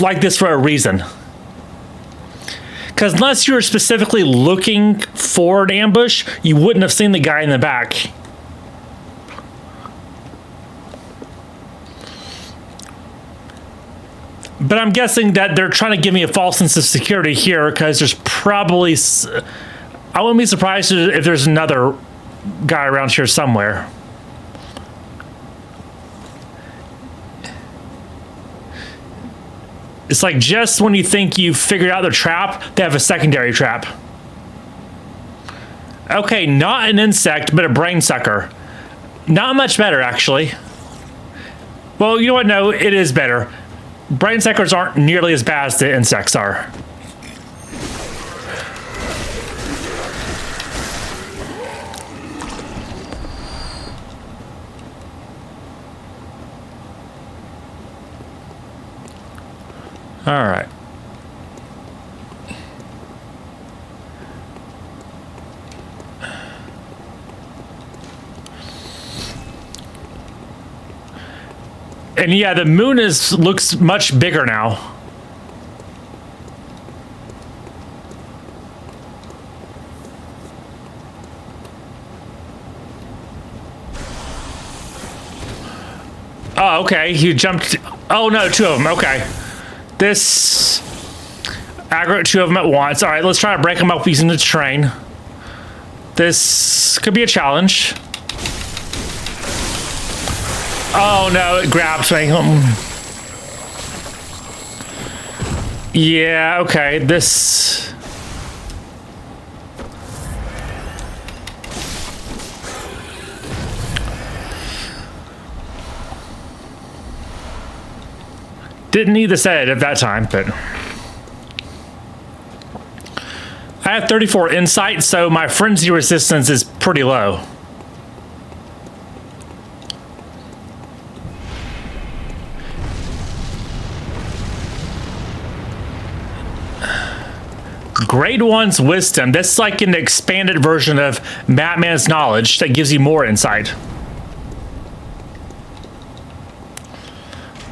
like this for a reason. Because unless you were specifically looking for an ambush, you wouldn't have seen the guy in the back. But I'm guessing that they're trying to give me a false sense of security here because there's probably... I wouldn't be surprised if there's another guy around here somewhere. It's like just when you think you've figured out the trap, they have a secondary trap. Okay, not an insect, but a brain sucker. Not much better, actually. Well, you know what? No, it is better. Brain suckers aren't nearly as bad as the insects are. All right. And yeah, the moon looks much bigger now. Oh, okay. You jumped. Oh no, two of them. Okay. This aggro two of them at once. All right, let's try to break them up using the train. This could be a challenge. Oh no, it grabs me. Yeah, okay, this... Didn't need the sedative that time, but... I have 34 insight, so my frenzy resistance is pretty low. Grade 1's Wisdom. That's like an expanded version of Madman's Knowledge that gives you more insight.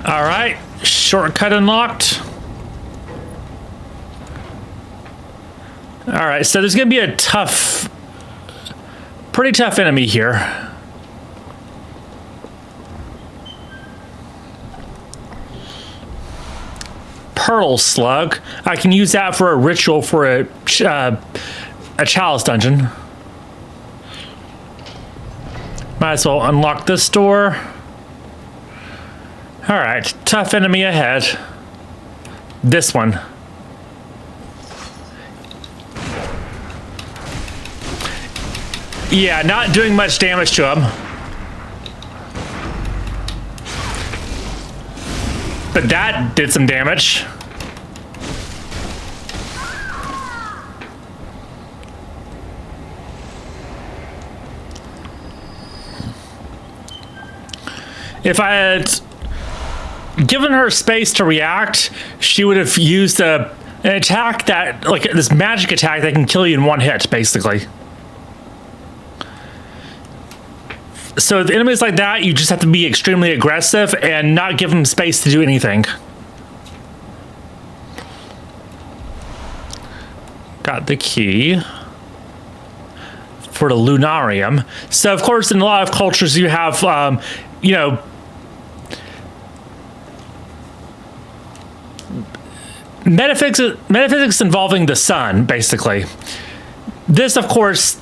All right, shortcut unlocked. All right, so there's gonna be a pretty tough enemy here. Pearl Slug. I can use that for a ritual for a chalice dungeon. Might as well unlock this door. All right, tough enemy ahead. This one. Yeah, not doing much damage to him. But that did some damage. If I had given her space to react, she would have used an attack that, like this magic attack that can kill you in one hit, basically. So with enemies like that, you just have to be extremely aggressive and not give them space to do anything. Got the key for the Lunarium. So of course, in a lot of cultures, you have, you know, metaphysics involving the sun, basically. This, of course,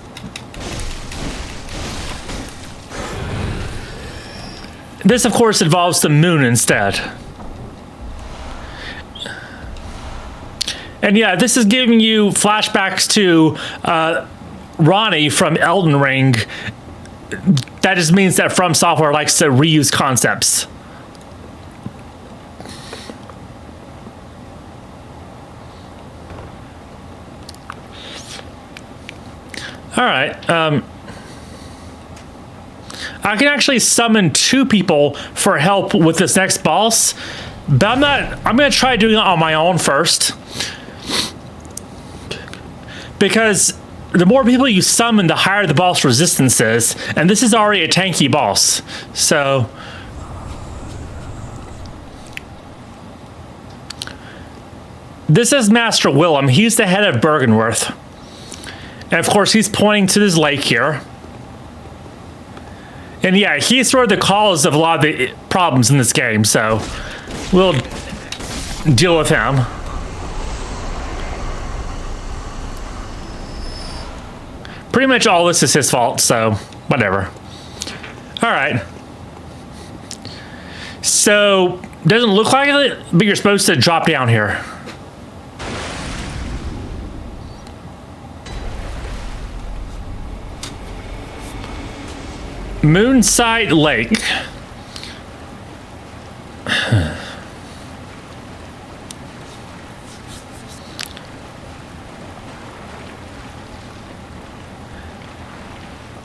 involves the moon instead. And yeah, this is giving you flashbacks to Ronnie from Elden Ring. That just means that From Software likes to reuse concepts. All right. I can actually summon 2 people for help with this next boss, but I'm going to try doing it on my own first. Because the more people you summon, the higher the boss resistance is, and this is already a tanky boss. So this is Master Willem. He's the head of Bergenworth. And of course, he's pointing to this lake here. And yeah, he's sort of the cause of a lot of the problems in this game, so we'll deal with him. Pretty much all this is his fault, so whatever. All right. So, doesn't look like it, but you're supposed to drop down here. Moonside Lake.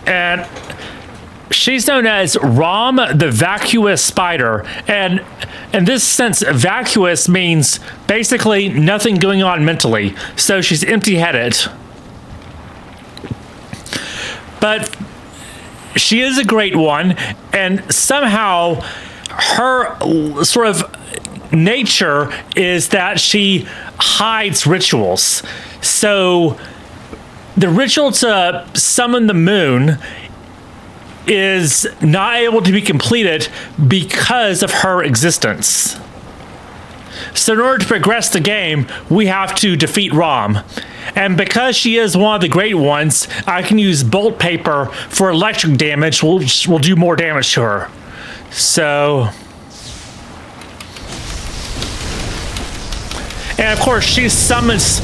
And she's known as Rom the Vacuous Spider. And in this sense, vacuous means basically nothing going on mentally. So she's empty-headed. But she is a great one, and somehow her sort of nature is that she hides rituals. So the ritual to summon the moon is not able to be completed because of her existence. So in order to progress the game, we have to defeat Rom. And because she is one of the great ones, I can use bolt paper for electric damage, which will do more damage to her. So... and of course, she summons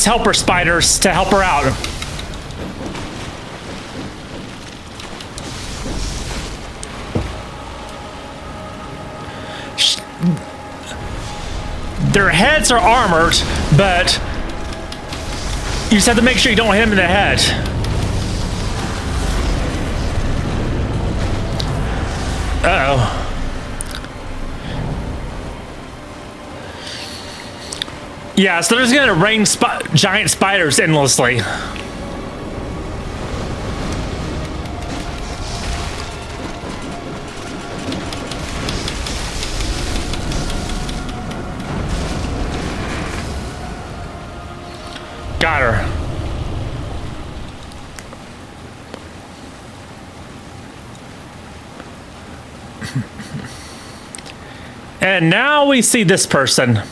helper spiders to help her out. Their heads are armored, but you just have to make sure you don't hit them in the head. Uh-oh. Yeah, so they're just gonna rain giant spiders endlessly. Got her. And now we see this person.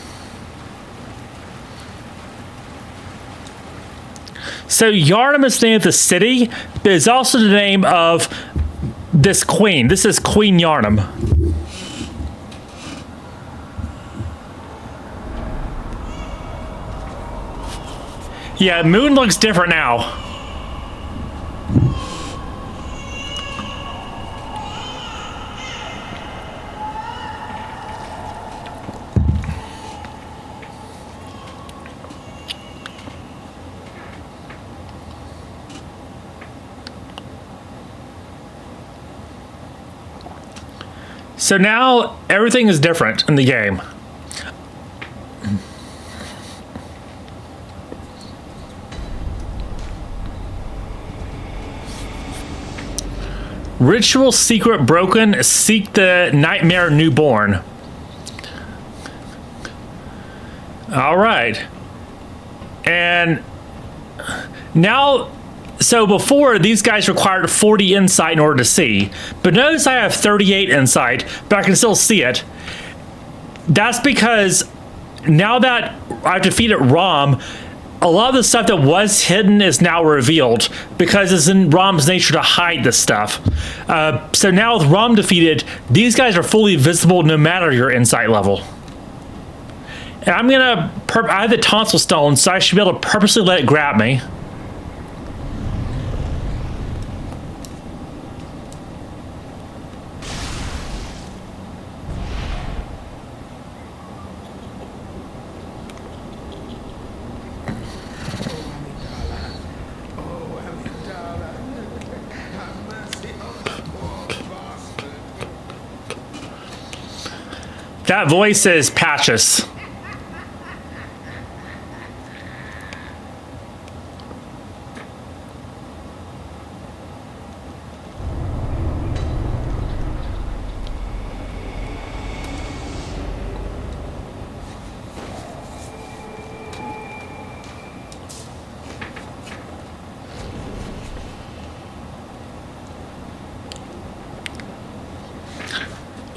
So Yharnam is the name of the city, but it's also the name of this queen. This is Queen Yharnam. Yeah, moon looks different now. So now everything is different in the game. Ritual secret broken. Seek the nightmare newborn. All right. And now, so before these guys required 40 insight in order to see, but notice I have 38 insight, but I can still see it. That's because now that I've defeated Rom, a lot of the stuff that was hidden is now revealed because it's in Rom's nature to hide this stuff. So now with Rom defeated, these guys are fully visible no matter your insight level. And I'm gonna, I have the tonsil stone, so I should be able to purposely let it grab me. That voice is Patches.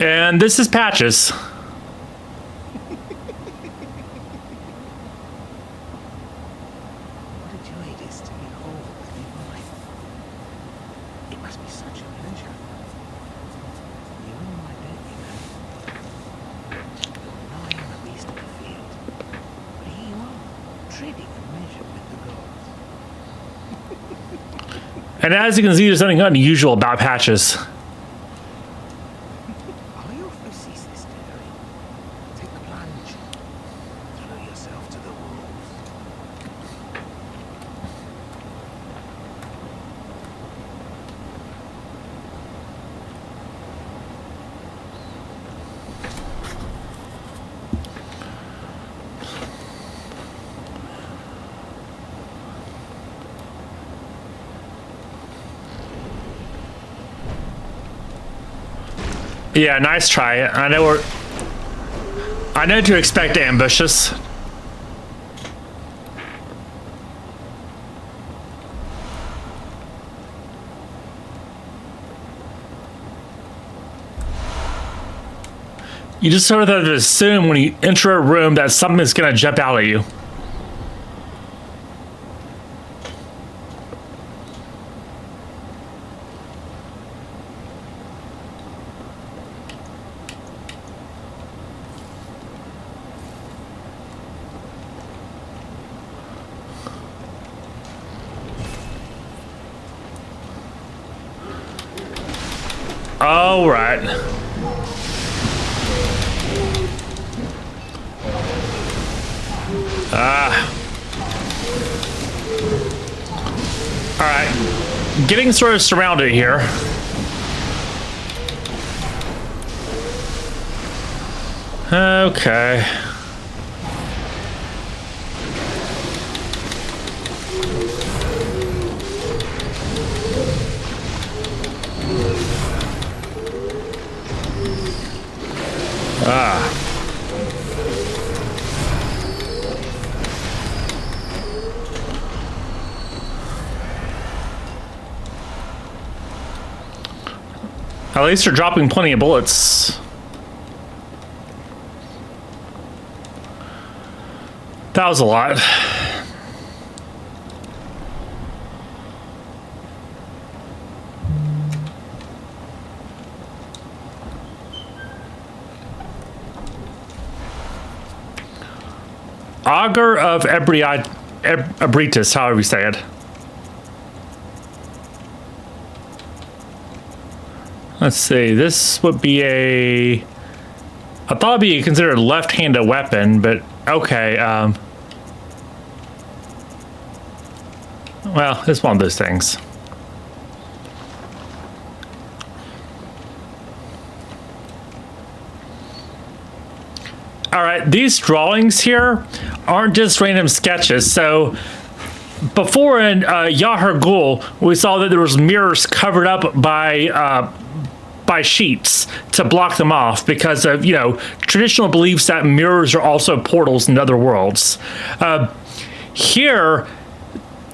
And this is Patches. What a joy it is to behold the new life. It must be such a pleasure. You're in my bed, you know. Now I am a beast of the field. But here you are, treading a measure with the gods. And as you can see, there's something unusual about Patches. Are you off to cease this, Terry? Take the plunge. Throw yourself to the wolves. Yeah, nice try. I know to expect ambushes. You just sort of assume when you enter a room that something's gonna jump out at you. All right. All right. Getting sort of surrounded here. Okay. At least they're dropping plenty of bullets. That was a lot. Augur of Ebriates. Ebritus, however you say it. Let's see. This would be a. I thought it'd be considered a left-handed weapon, but okay. Well, it's one of those things. All right, these drawings here aren't just random sketches. So before in Yharnam, we saw that there was mirrors covered up by sheets to block them off because of, you know, traditional beliefs that mirrors are also portals in other worlds. Here,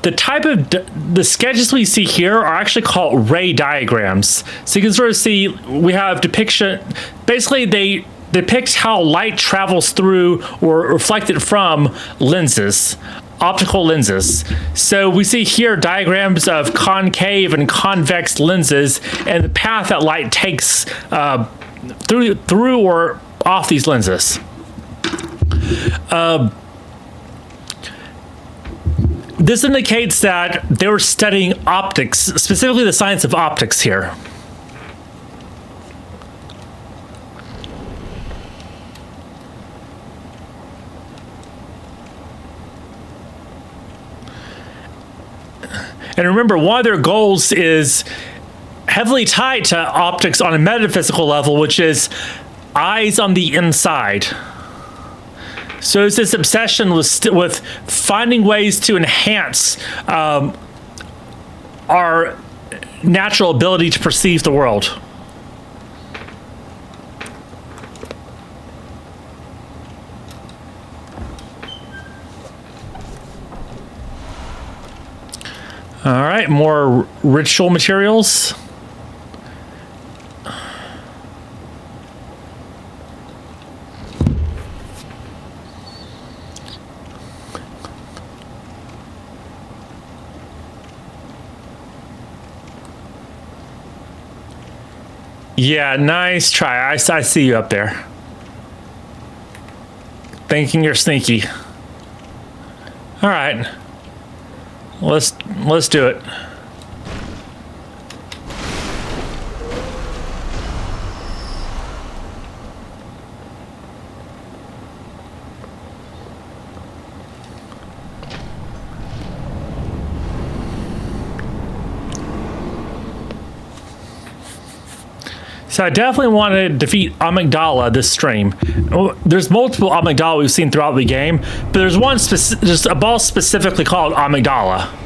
the type of the sketches we see here are actually called ray diagrams. So you can sort of see we have depiction. Basically, they depict how light travels through or reflected from lenses, optical lenses. So we see here diagrams of concave and convex lenses and the path that light takes through or off these lenses. This indicates that they were studying optics, specifically the science of optics here. And remember, one of their goals is heavily tied to optics on a metaphysical level, which is eyes on the inside. So it's this obsession with finding ways to enhance our natural ability to perceive the world. All right, more ritual materials. Yeah, nice try. I see you up there. Thinking you're sneaky. All right. Let's do it. So I definitely want to defeat Amygdala this stream. There's multiple Amygdala we've seen throughout the game, but there's one just a boss specifically called Amygdala.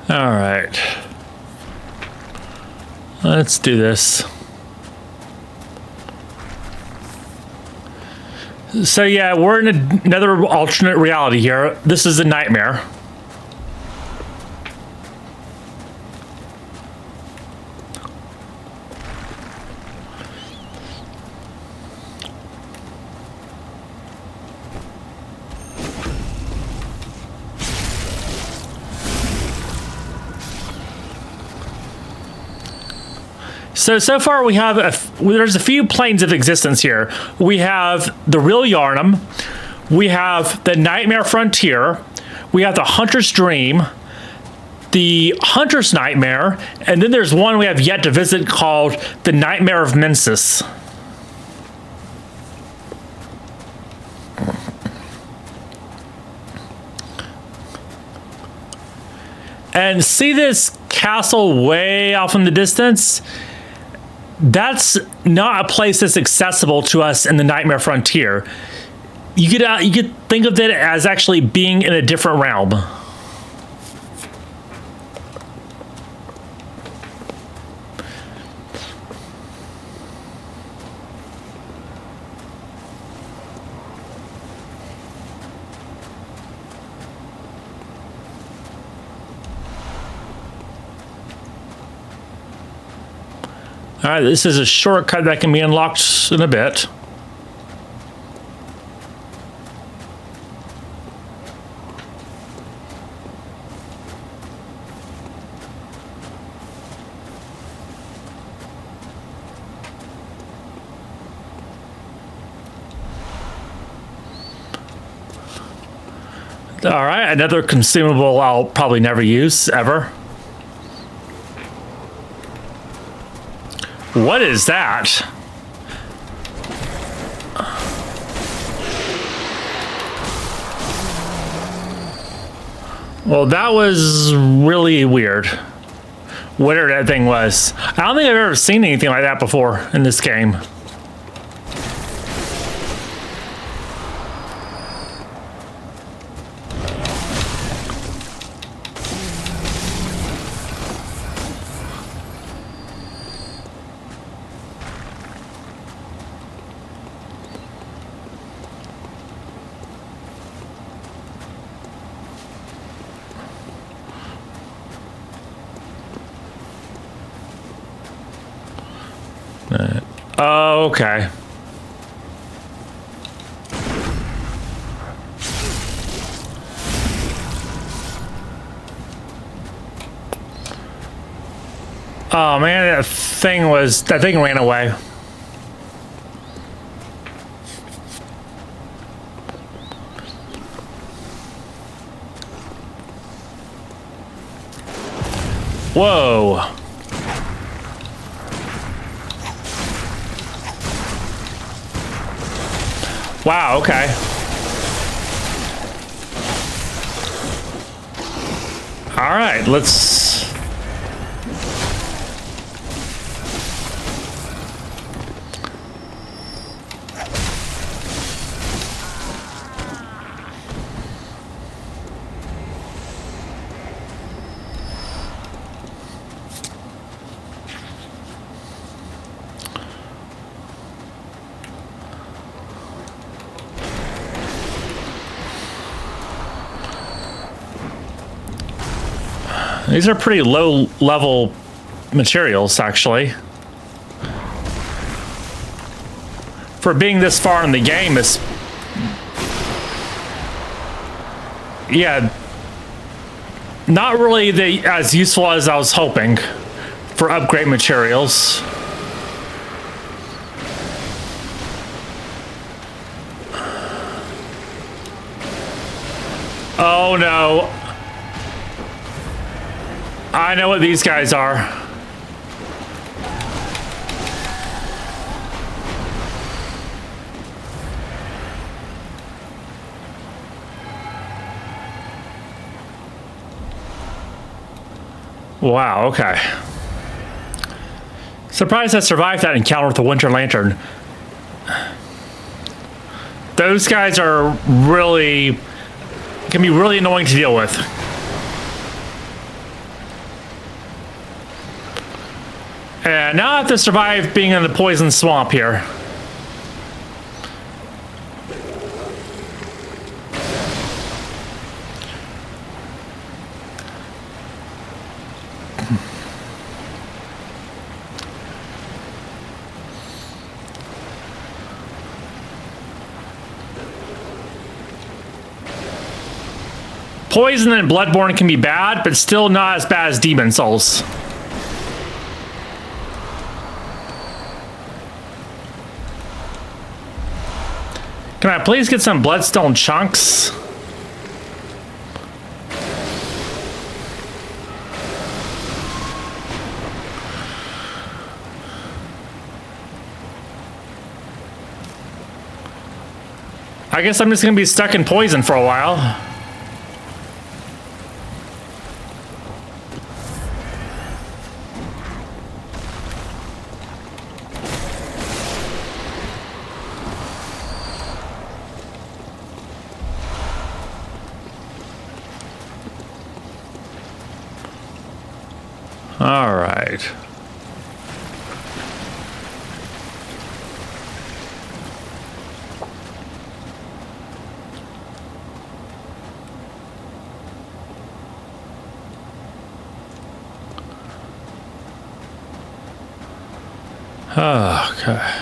All right, let's do this. So yeah, we're in another alternate reality here. This is a nightmare. So far we have there's a few planes of existence here. We have the real Yharnam, we have the Nightmare Frontier, we have the Hunter's Dream, the Hunter's Nightmare, and then there's one we have yet to visit called the Nightmare of Mensis. And see this castle way off in the distance? That's not a place that's accessible to us in the Nightmare Frontier. You could think of it as actually being in a different realm. All right, this is a shortcut that can be unlocked in a bit. All right, another consumable I'll probably never use, ever. What is that? Well, that was really weird. Whatever that thing was. I don't think I've ever seen anything like that before in this game. Oh, okay. Oh man, that thing ran away. Whoa. Wow, okay. All right, let's... These are pretty low level materials, actually. For being this far in the game, it's... Yeah. Not really as useful as I was hoping for upgrade materials. Oh no. I know what these guys are. Wow, okay. Surprised I survived that encounter with the Winter Lantern. Those guys are really... can be really annoying to deal with. And now I have to survive being in the poison swamp here. Poison and Bloodborne can be bad, but still not as bad as Demon Souls. Can I please get some bloodstone chunks? I guess I'm just gonna be stuck in poison for a while. All right. Okay.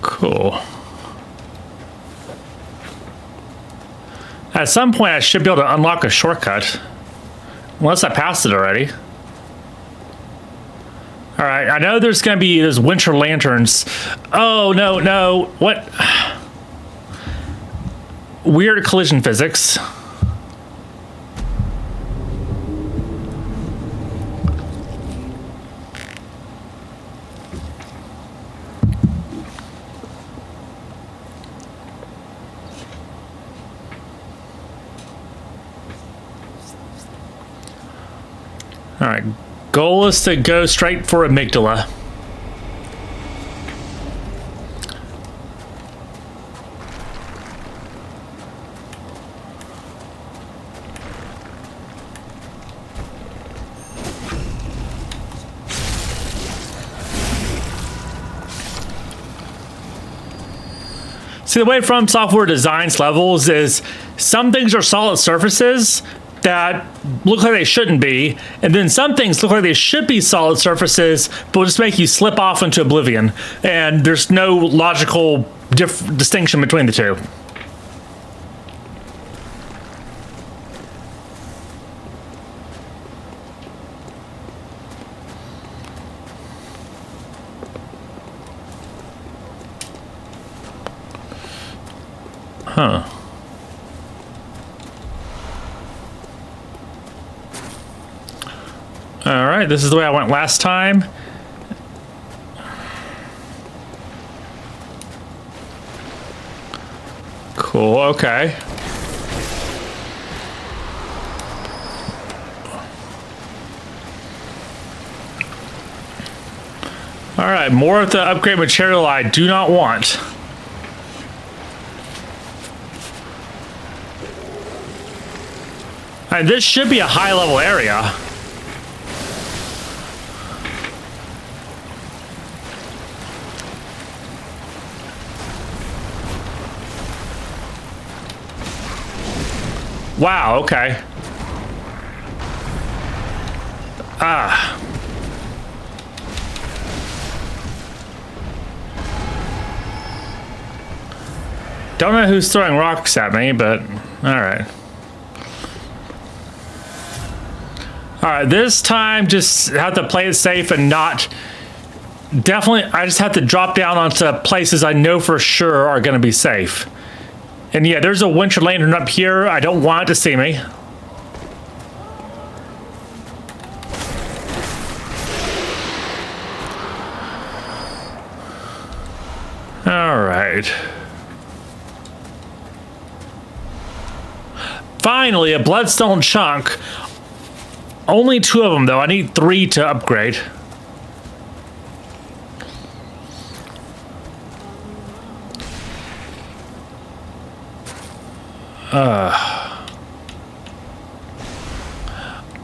Cool. At some point, I should be able to unlock a shortcut. Unless I passed it already. Alright, I know there's going to be those winter lanterns. Oh, no, no. What? Weird collision physics. Alright, goal is to go straight for amygdala. See, the way From Software designs levels is some things are solid surfaces that look like they shouldn't be, and then some things look like they should be solid surfaces, but will just make you slip off into oblivion. And there's no logical distinction between the two. Huh. All right, this is the way I went last time. Cool, okay. All right, more of the upgrade material I do not want. And this should be a high-level area. Wow, okay. Ah. Don't know who's throwing rocks at me, but all right. All right, this time just have to play it safe and not... Definitely, I just have to drop down onto places I know for sure are going to be safe. And yeah, there's a winter lantern up here. I don't want it to see me. All right. Finally, a bloodstone chunk. Only 2 of them, though. I need 3 to upgrade.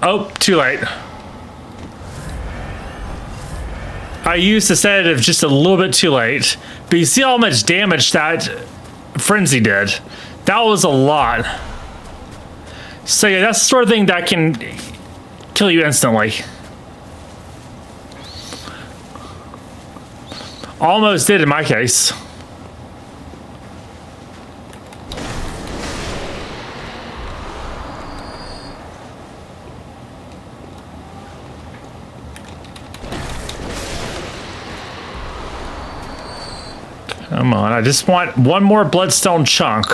Oh, too late. I used the sedative just a little bit too late. But you see how much damage that frenzy did. That was a lot. So yeah, that's the sort of thing that can kill you instantly. Almost did in my case. Come on, I just want one more bloodstone chunk.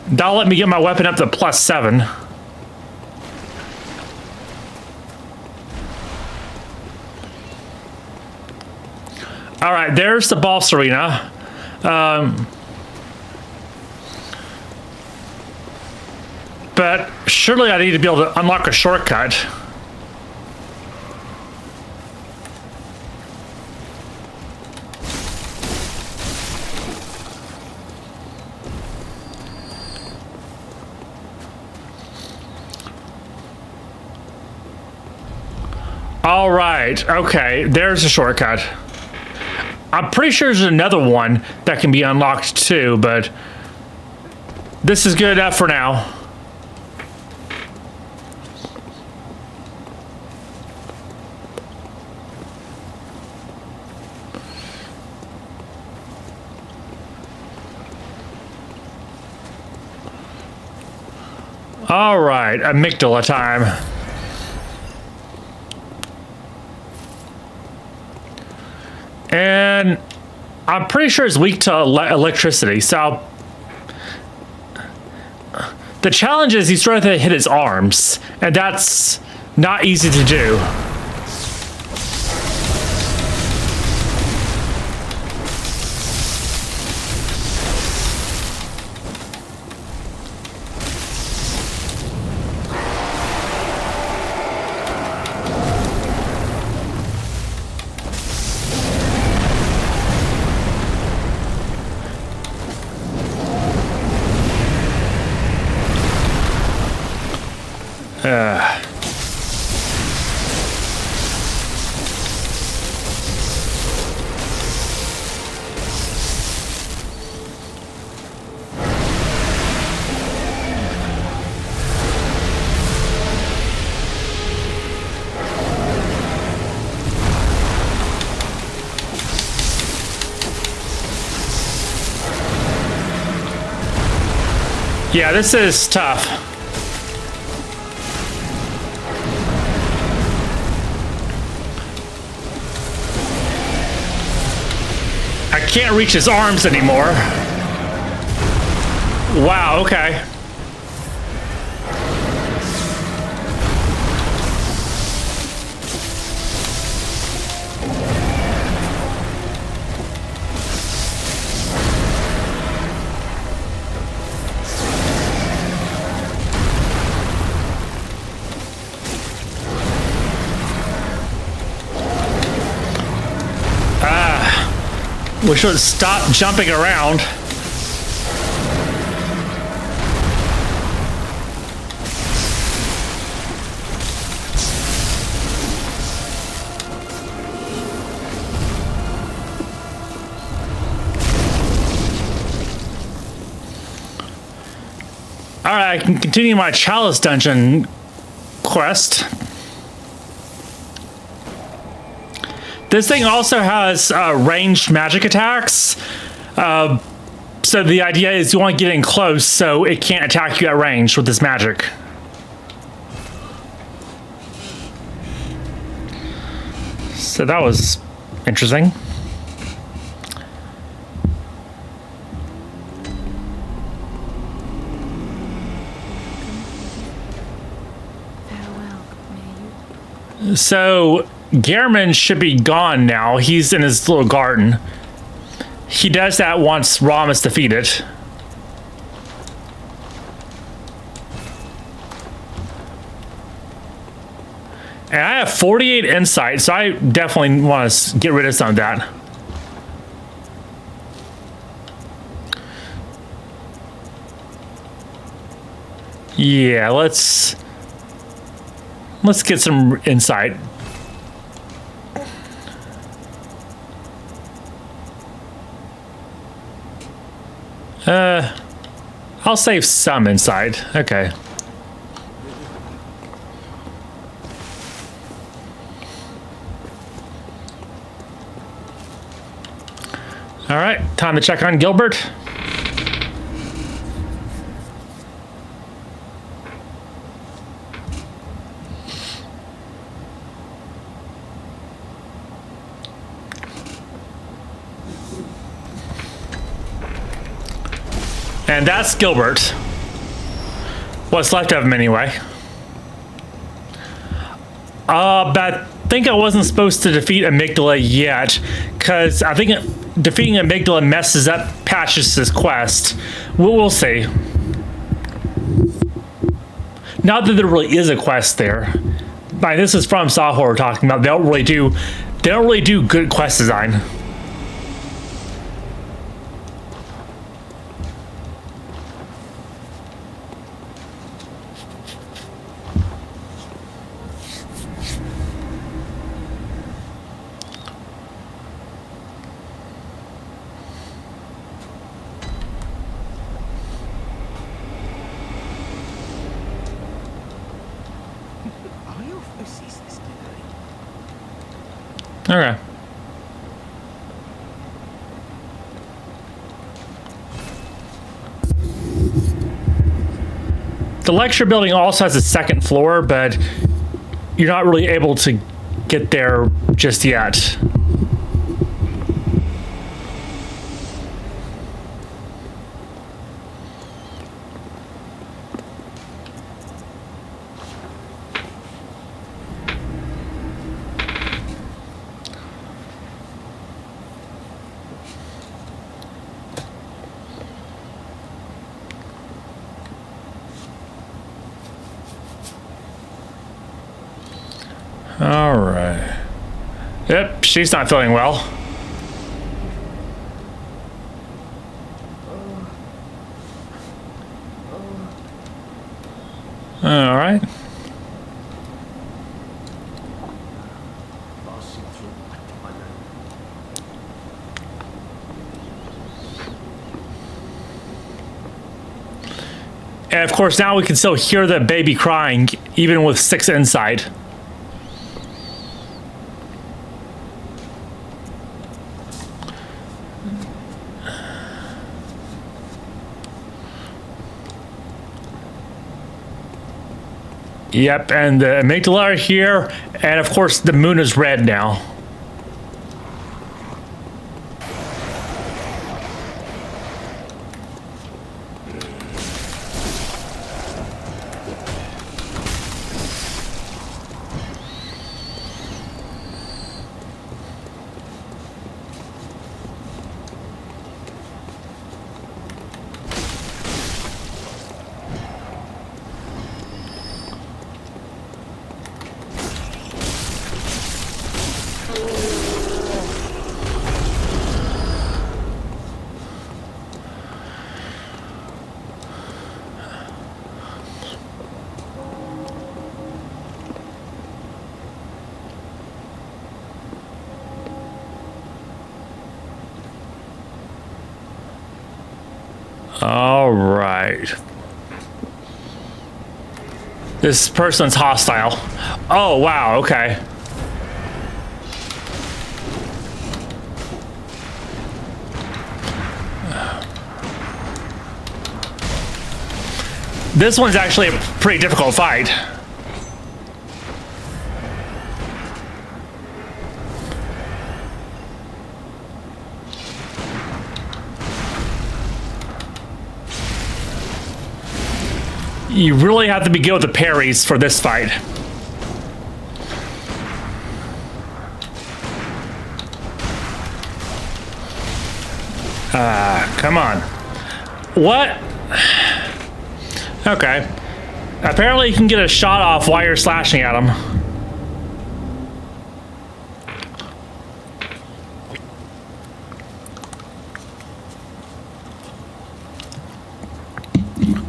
That'll let me get my weapon up to +7. All right, there's the boss arena. But surely I need to be able to unlock a shortcut. All right, okay, there's a shortcut. I'm pretty sure there's another one that can be unlocked too, but this is good enough for now. All right, amygdala time. And I'm pretty sure it's weak to electricity, so the challenge is he's trying to hit his arms, and that's not easy to do. Yeah, this is tough. I can't reach his arms anymore. Wow, okay. We should stop jumping around. All right, I can continue my Chalice Dungeon quest. This thing also has ranged magic attacks. So the idea is you want to get in close so it can't attack you at range with this magic. So that was interesting. Farewell, may you. So Yharnam should be gone now. He's in his little garden. He does that once Rom is defeated. And I have 48 insight, so I definitely want to get rid of some of that. Yeah, let's Let's get some insight. I'll save some insight. Okay. All right, time to check on Gilbert. And that's Gilbert. What's left of him anyway. But I think I wasn't supposed to defeat Amygdala yet, because I think defeating Amygdala messes up Patches' quest. We'll see. Not that there really is a quest there. This is from Saho we're talking about. They don't really do good quest design. Okay. The lecture building also has a second floor, but you're not really able to get there just yet. All right. Yep, she's not feeling well. All right. And of course, now we can still hear the baby crying, even with 6 insight. Yep, and the amygdala are here, and of course the moon is red now. All right. This person's hostile. Oh, wow, okay. This one's actually a pretty difficult fight. You really have to be good with the parries for this fight. Come on. What? Okay. Apparently you can get a shot off while you're slashing at him.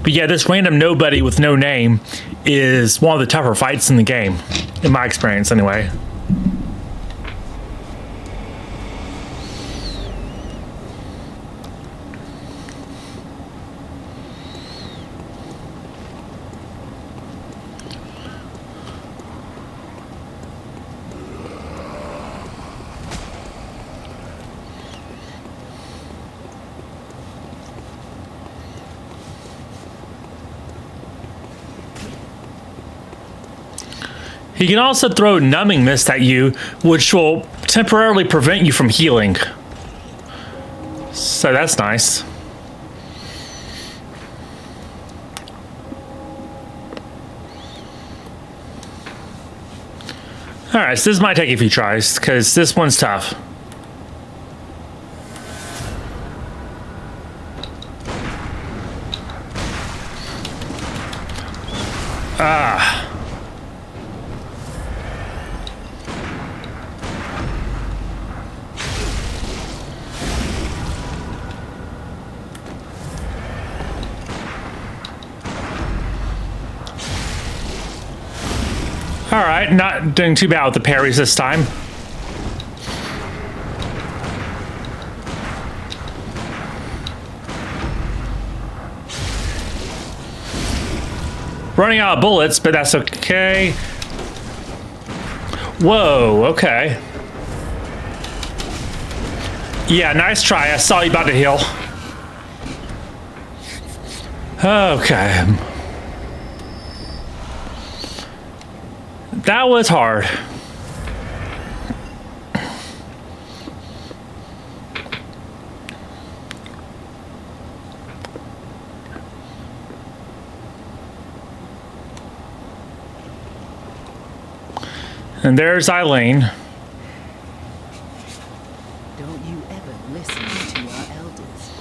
But yeah, this random nobody with no name is one of the tougher fights in the game, in my experience anyway. He can also throw numbing mist at you, which will temporarily prevent you from healing. So that's nice. Alright, so this might take a few tries, because this one's tough. Alright, not doing too bad with the parries this time. Running out of bullets, but that's okay. Whoa, okay. Yeah, nice try. I saw you about to heal. Okay. That was hard. And there's Eileen. Don't you ever listen to our elders.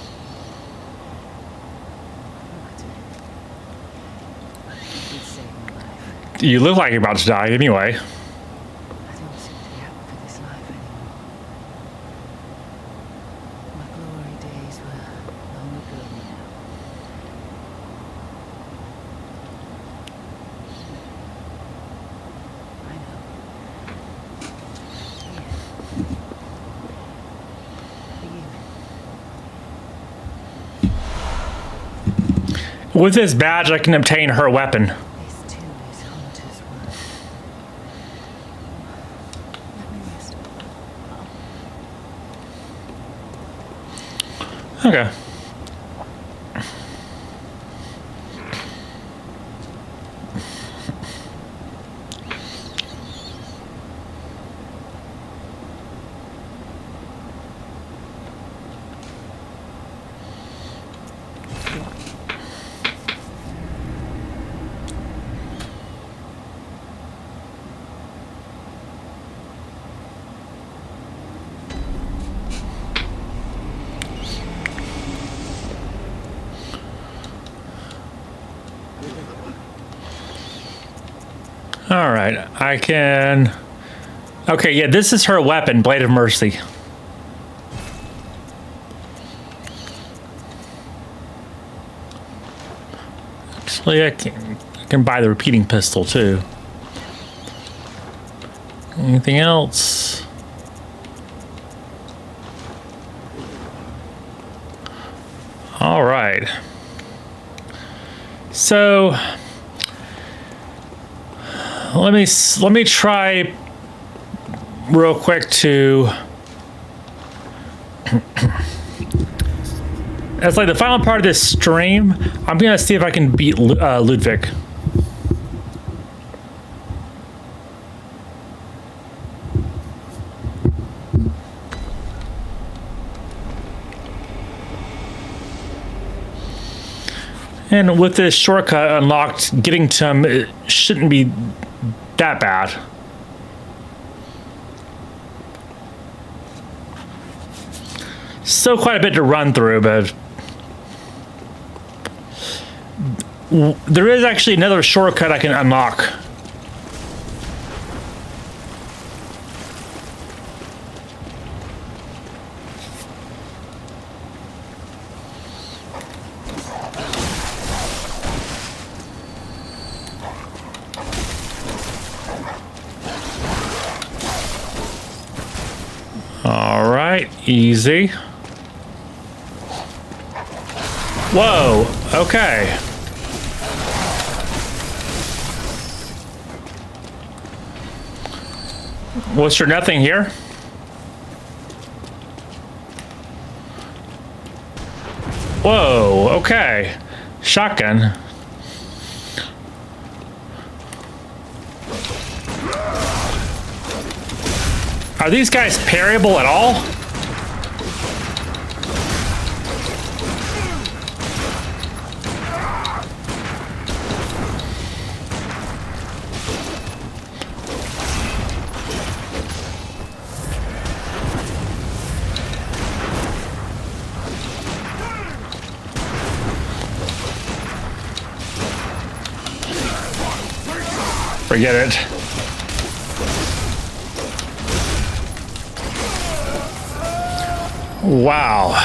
It saved my life. You look like you're about to die anyway. I don't simply have for this life anymore. My glory days were long ago now. I know. Forgive me. With this badge, I can obtain her weapon. This too is Hunter's work. Let me rest. Okay. All right, I can... Okay, yeah, this is her weapon, Blade of Mercy. Actually, I can buy the repeating pistol, too. Anything else? All right. So... Let me try real quick to as like the final part of this stream. I'm gonna see if I can beat Ludwig. And with this shortcut unlocked, getting to him, it shouldn't be that bad. Still quite a bit to run through, but there is actually another shortcut I can unlock. Easy. Whoa, okay. Was there nothing here? Whoa, okay. Shotgun. Are these guys parryable at all? Forget it. Wow.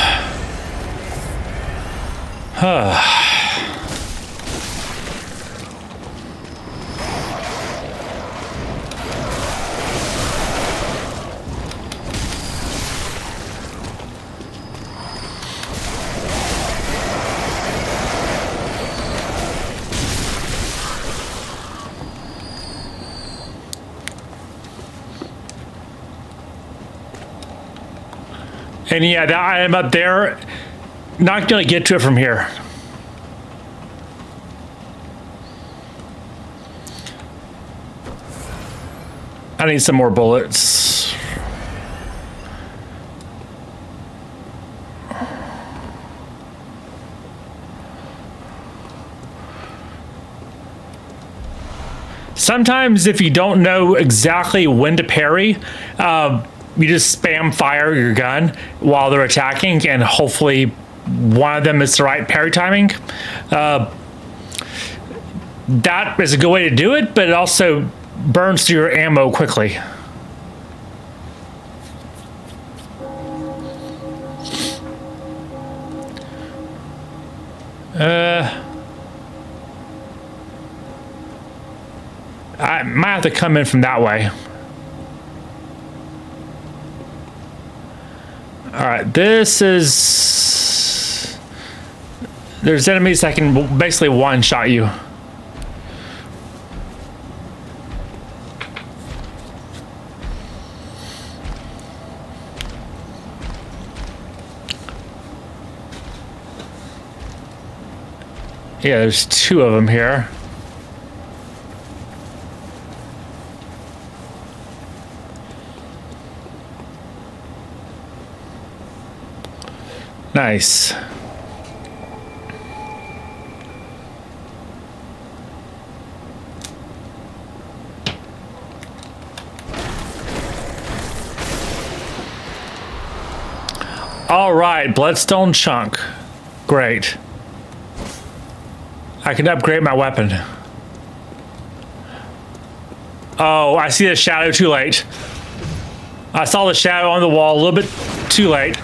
And yeah, that item up there, not gonna get to it from here. I need some more bullets. Sometimes if you don't know exactly when to parry, you just spam fire your gun while they're attacking, and hopefully one of them is the right parry timing. That is a good way to do it, but it also burns through your ammo quickly. I might have to come in from that way. All right, this is... There's enemies that can basically one-shot you. Yeah, there's two of them here. Nice. All right, Bloodstone chunk. Great. I can upgrade my weapon. Oh, I see the shadow too late. I saw the shadow on the wall a little bit too late.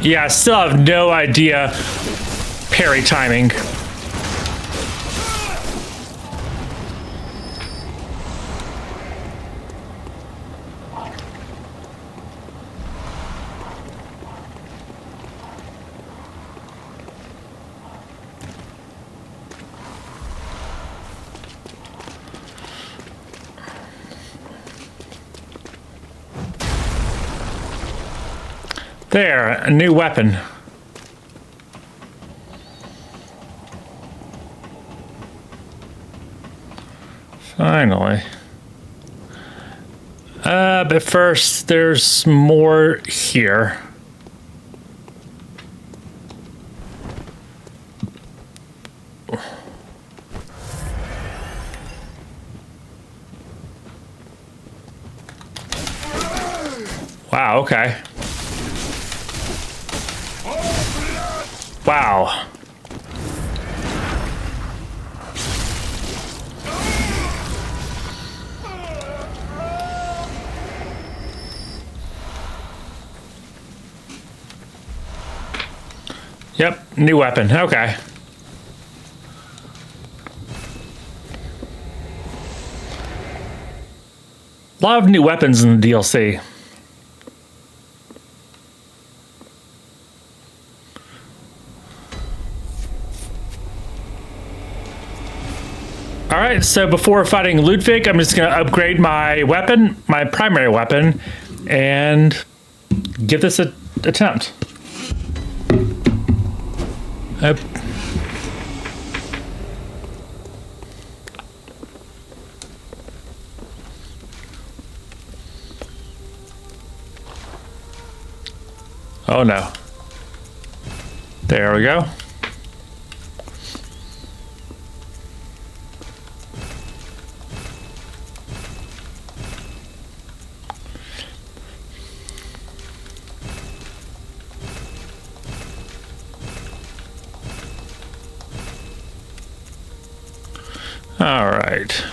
Yeah, I still have no idea parry timing. There, a new weapon. Finally. But first, there's more here. Wow, okay. Wow. Yep, new weapon. Okay. A lot of new weapons in the DLC. All right, so before fighting Ludwig, I'm just going to upgrade my weapon, my primary weapon, and give this an attempt. Oh no. There we go. All right.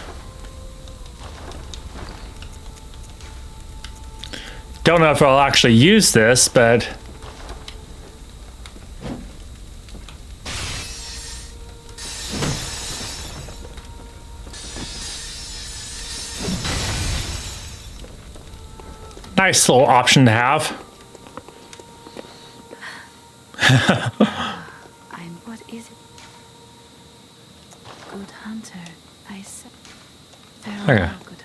Don't know if I'll actually use this, but nice little option to have. What is it? Good hunter. I said. Okay. Good.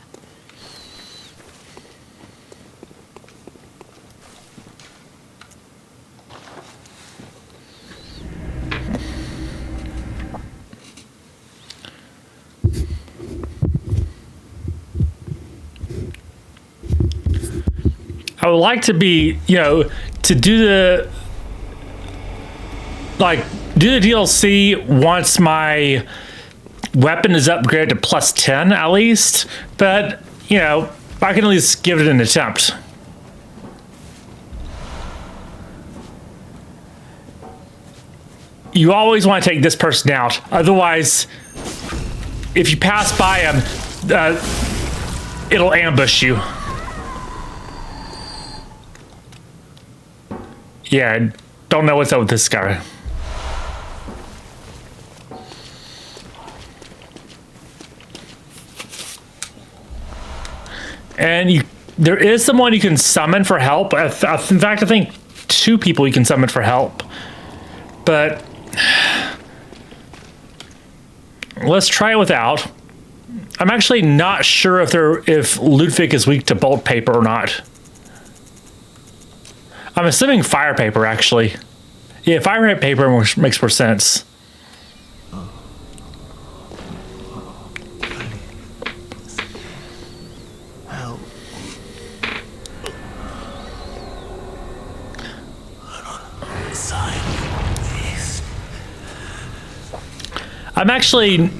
I would like to be, to do the DLC once my weapon is upgraded to plus 10 at least, but I can at least give it an attempt. You always want to take this person out, otherwise if you pass by him, it'll ambush you. Yeah, don't know what's up with this guy. And there is someone you can summon for help. In fact, I think 2 people you can summon for help. But let's try it without. I'm actually not sure if Ludwig is weak to bolt paper or not. I'm assuming fire paper, actually. Yeah, fire paper makes more sense. Help. I'm actually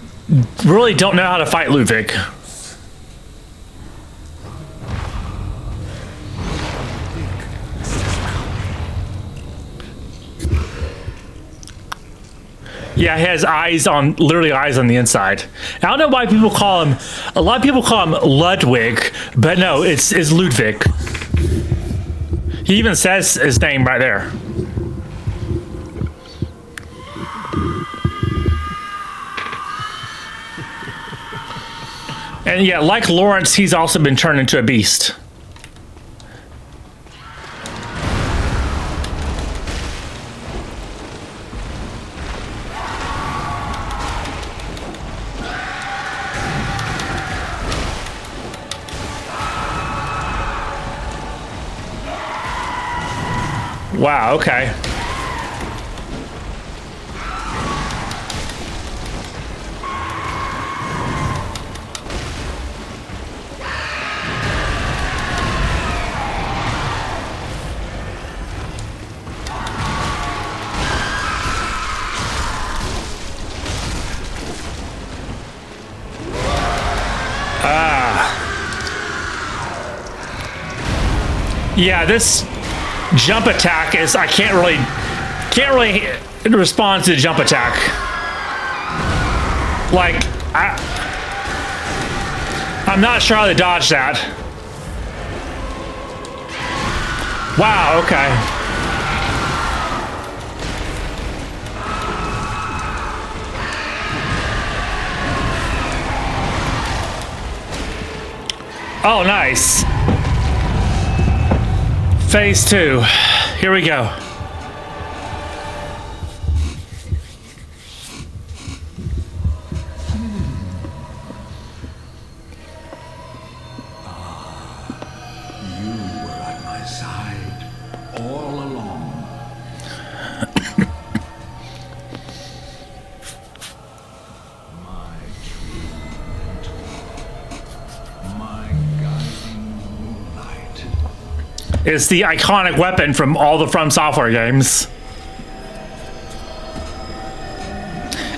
really don't know how to fight Ludwig. Yeah, he has literally eyes on the inside. I don't know why people call him, a lot of people call him Ludwig, but no, it's Ludwig. He even says his name right there. And yeah, like Lawrence, he's also been turned into a beast. Wow, okay. Yeah, this jump attack is, I can't really respond to the jump attack. Like, I'm not sure how to dodge that. Wow, okay. Oh, Nice. Phase 2. Here we go. You were at my side all along. My true mentor. My guiding moonlight. It's the iconic weapon from all the From Software games.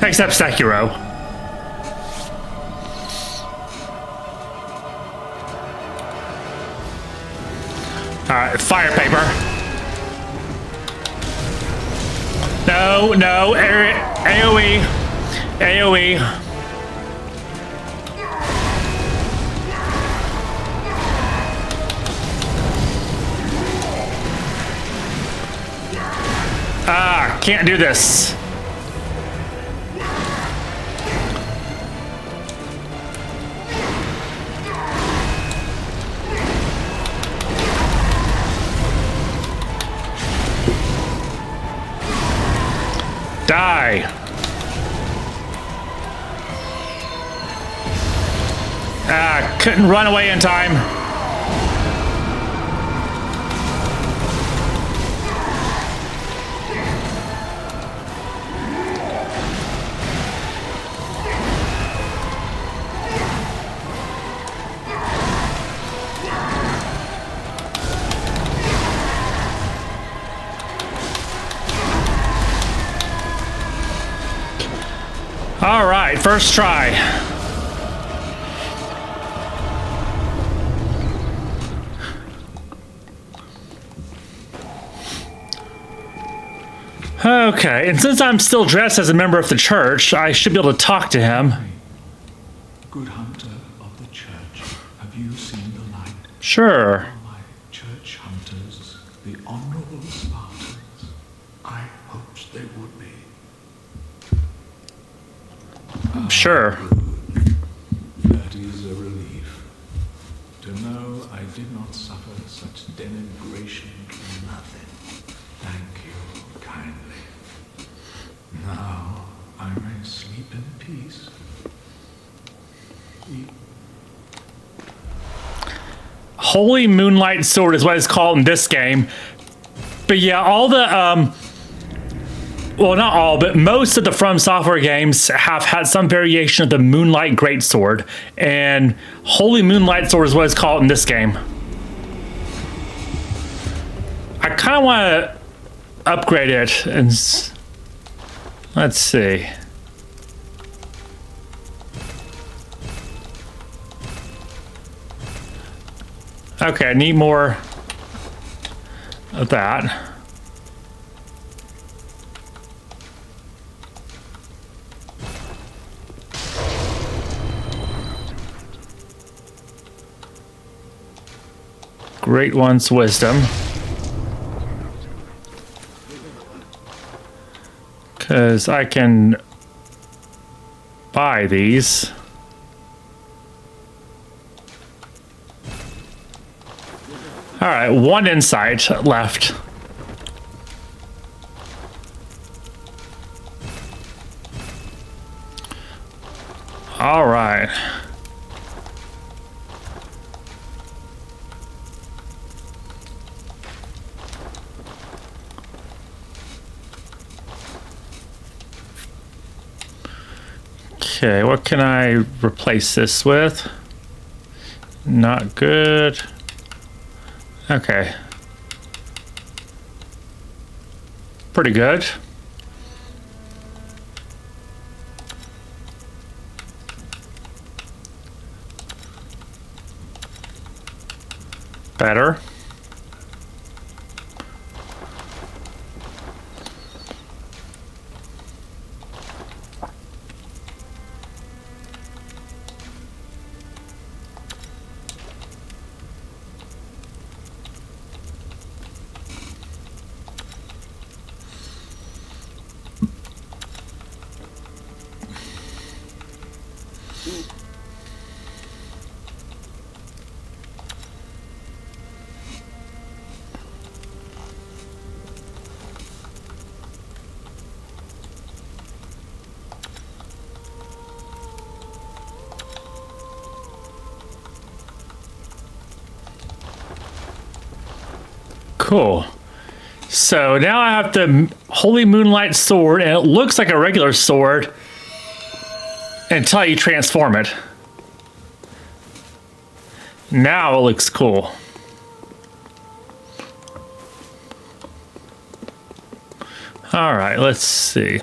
Except Sekiro. Alright, fire paper. No, no, AoE. AoE. Ah, can't do this. Die. Ah, couldn't run away in time. All right, first try. Okay, and since I'm still dressed as a member of the church, I should be able to talk to him. Good hunter of the church, have you seen the light? Sure. My church hunters, the honorable Spartans, I hoped they would be. Sure. That is a relief. To know I did not suffer such denigration for nothing. Thank you kindly. Now I may sleep in peace. Holy Moonlight Sword is what it's called in this game. But yeah, all the well, not all, but most of the From Software games have had some variation of the Moonlight Greatsword, and Holy Moonlight Sword is what it's called in this game. I kind of want to upgrade it, and let's see. Okay, I need more of that. Great One's Wisdom. Because I can buy these. All right, one insight left. All right. Okay, what can I replace this with? Not good. Okay. Pretty good. Better. Cool. So now I have the Holy Moonlight Sword, and it looks like a regular sword until you transform it. Now it looks cool. All right, let's see.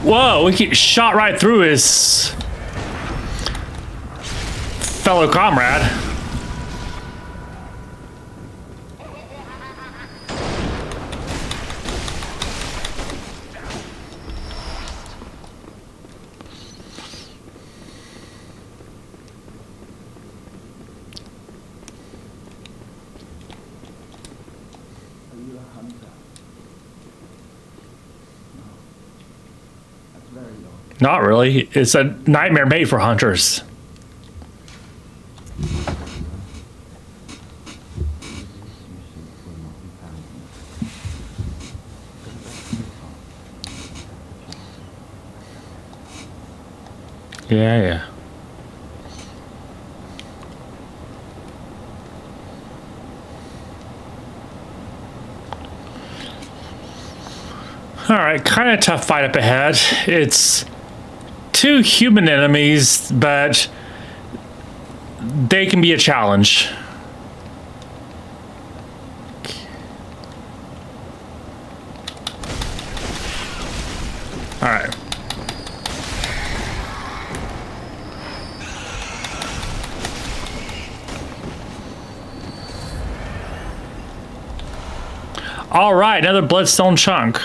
Whoa, we get shot right through his fellow comrade. Not really. It's a nightmare made for hunters. Yeah, yeah. All right, kind of tough fight up ahead. It's 2 human enemies, but they can be a challenge. All right. All right, another bloodstone chunk.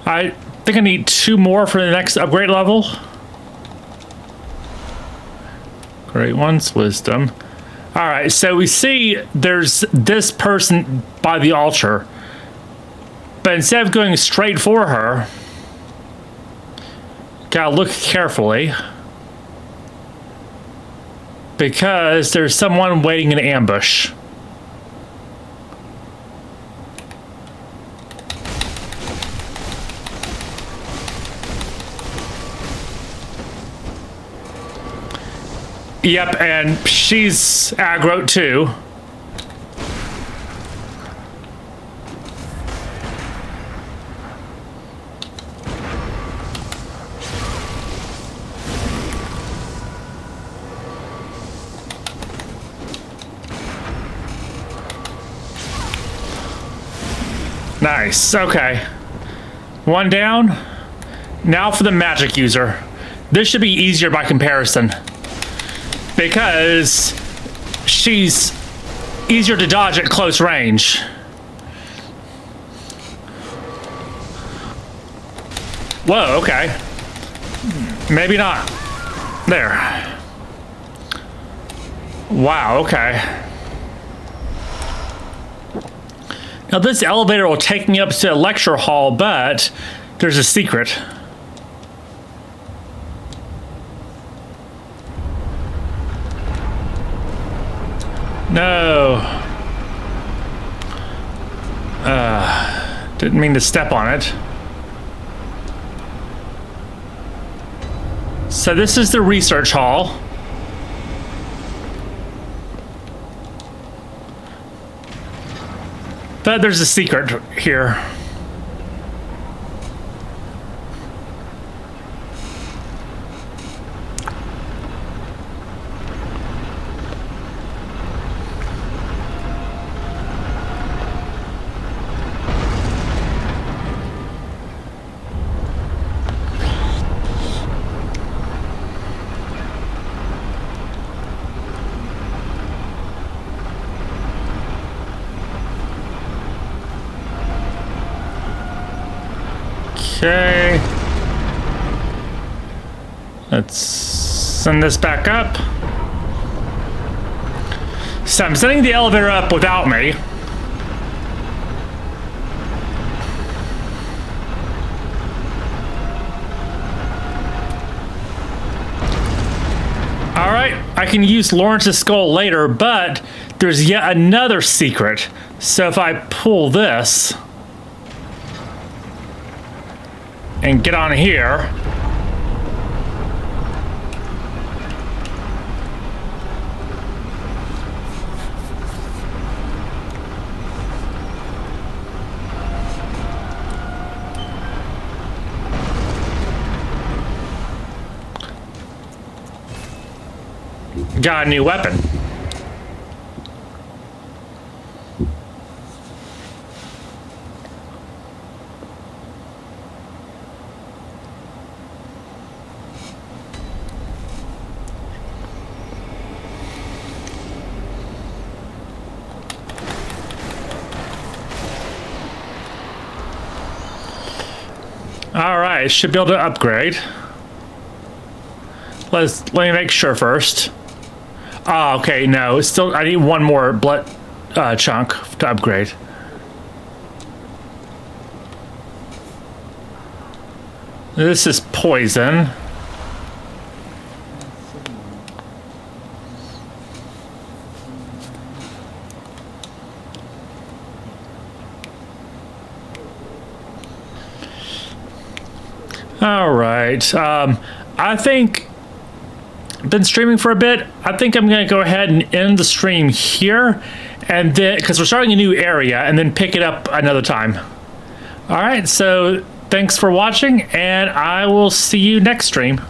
I think I need 2 more for the next upgrade level. Great one's wisdom. All right, so we see there's this person by the altar, but instead of going straight for her, gotta look carefully because there's someone waiting in ambush. Yep, and she's aggro too. Nice, okay. 1 down. Now for the magic user. This should be easier by comparison, because she's easier to dodge at close range. Whoa, okay. Maybe not. There. Wow, okay. Now this elevator will take me up to a lecture hall, but there's a secret. No. Didn't mean to step on it. So this is the research hall. But there's a secret here. Let's send this back up. So I'm sending the elevator up without me. All right, I can use Lawrence's skull later, but there's yet another secret. So if I pull this and get on here, got a new weapon. All right, should be able to upgrade. Let me make sure first. Oh, okay, no, it's still, I need one more blood chunk to upgrade. This is poison. All right, I think been streaming for a bit. I think I'm going to go ahead and end the stream here, and then because we're starting a new area, and then pick it up another time. All right, so thanks for watching, and I will see you next stream.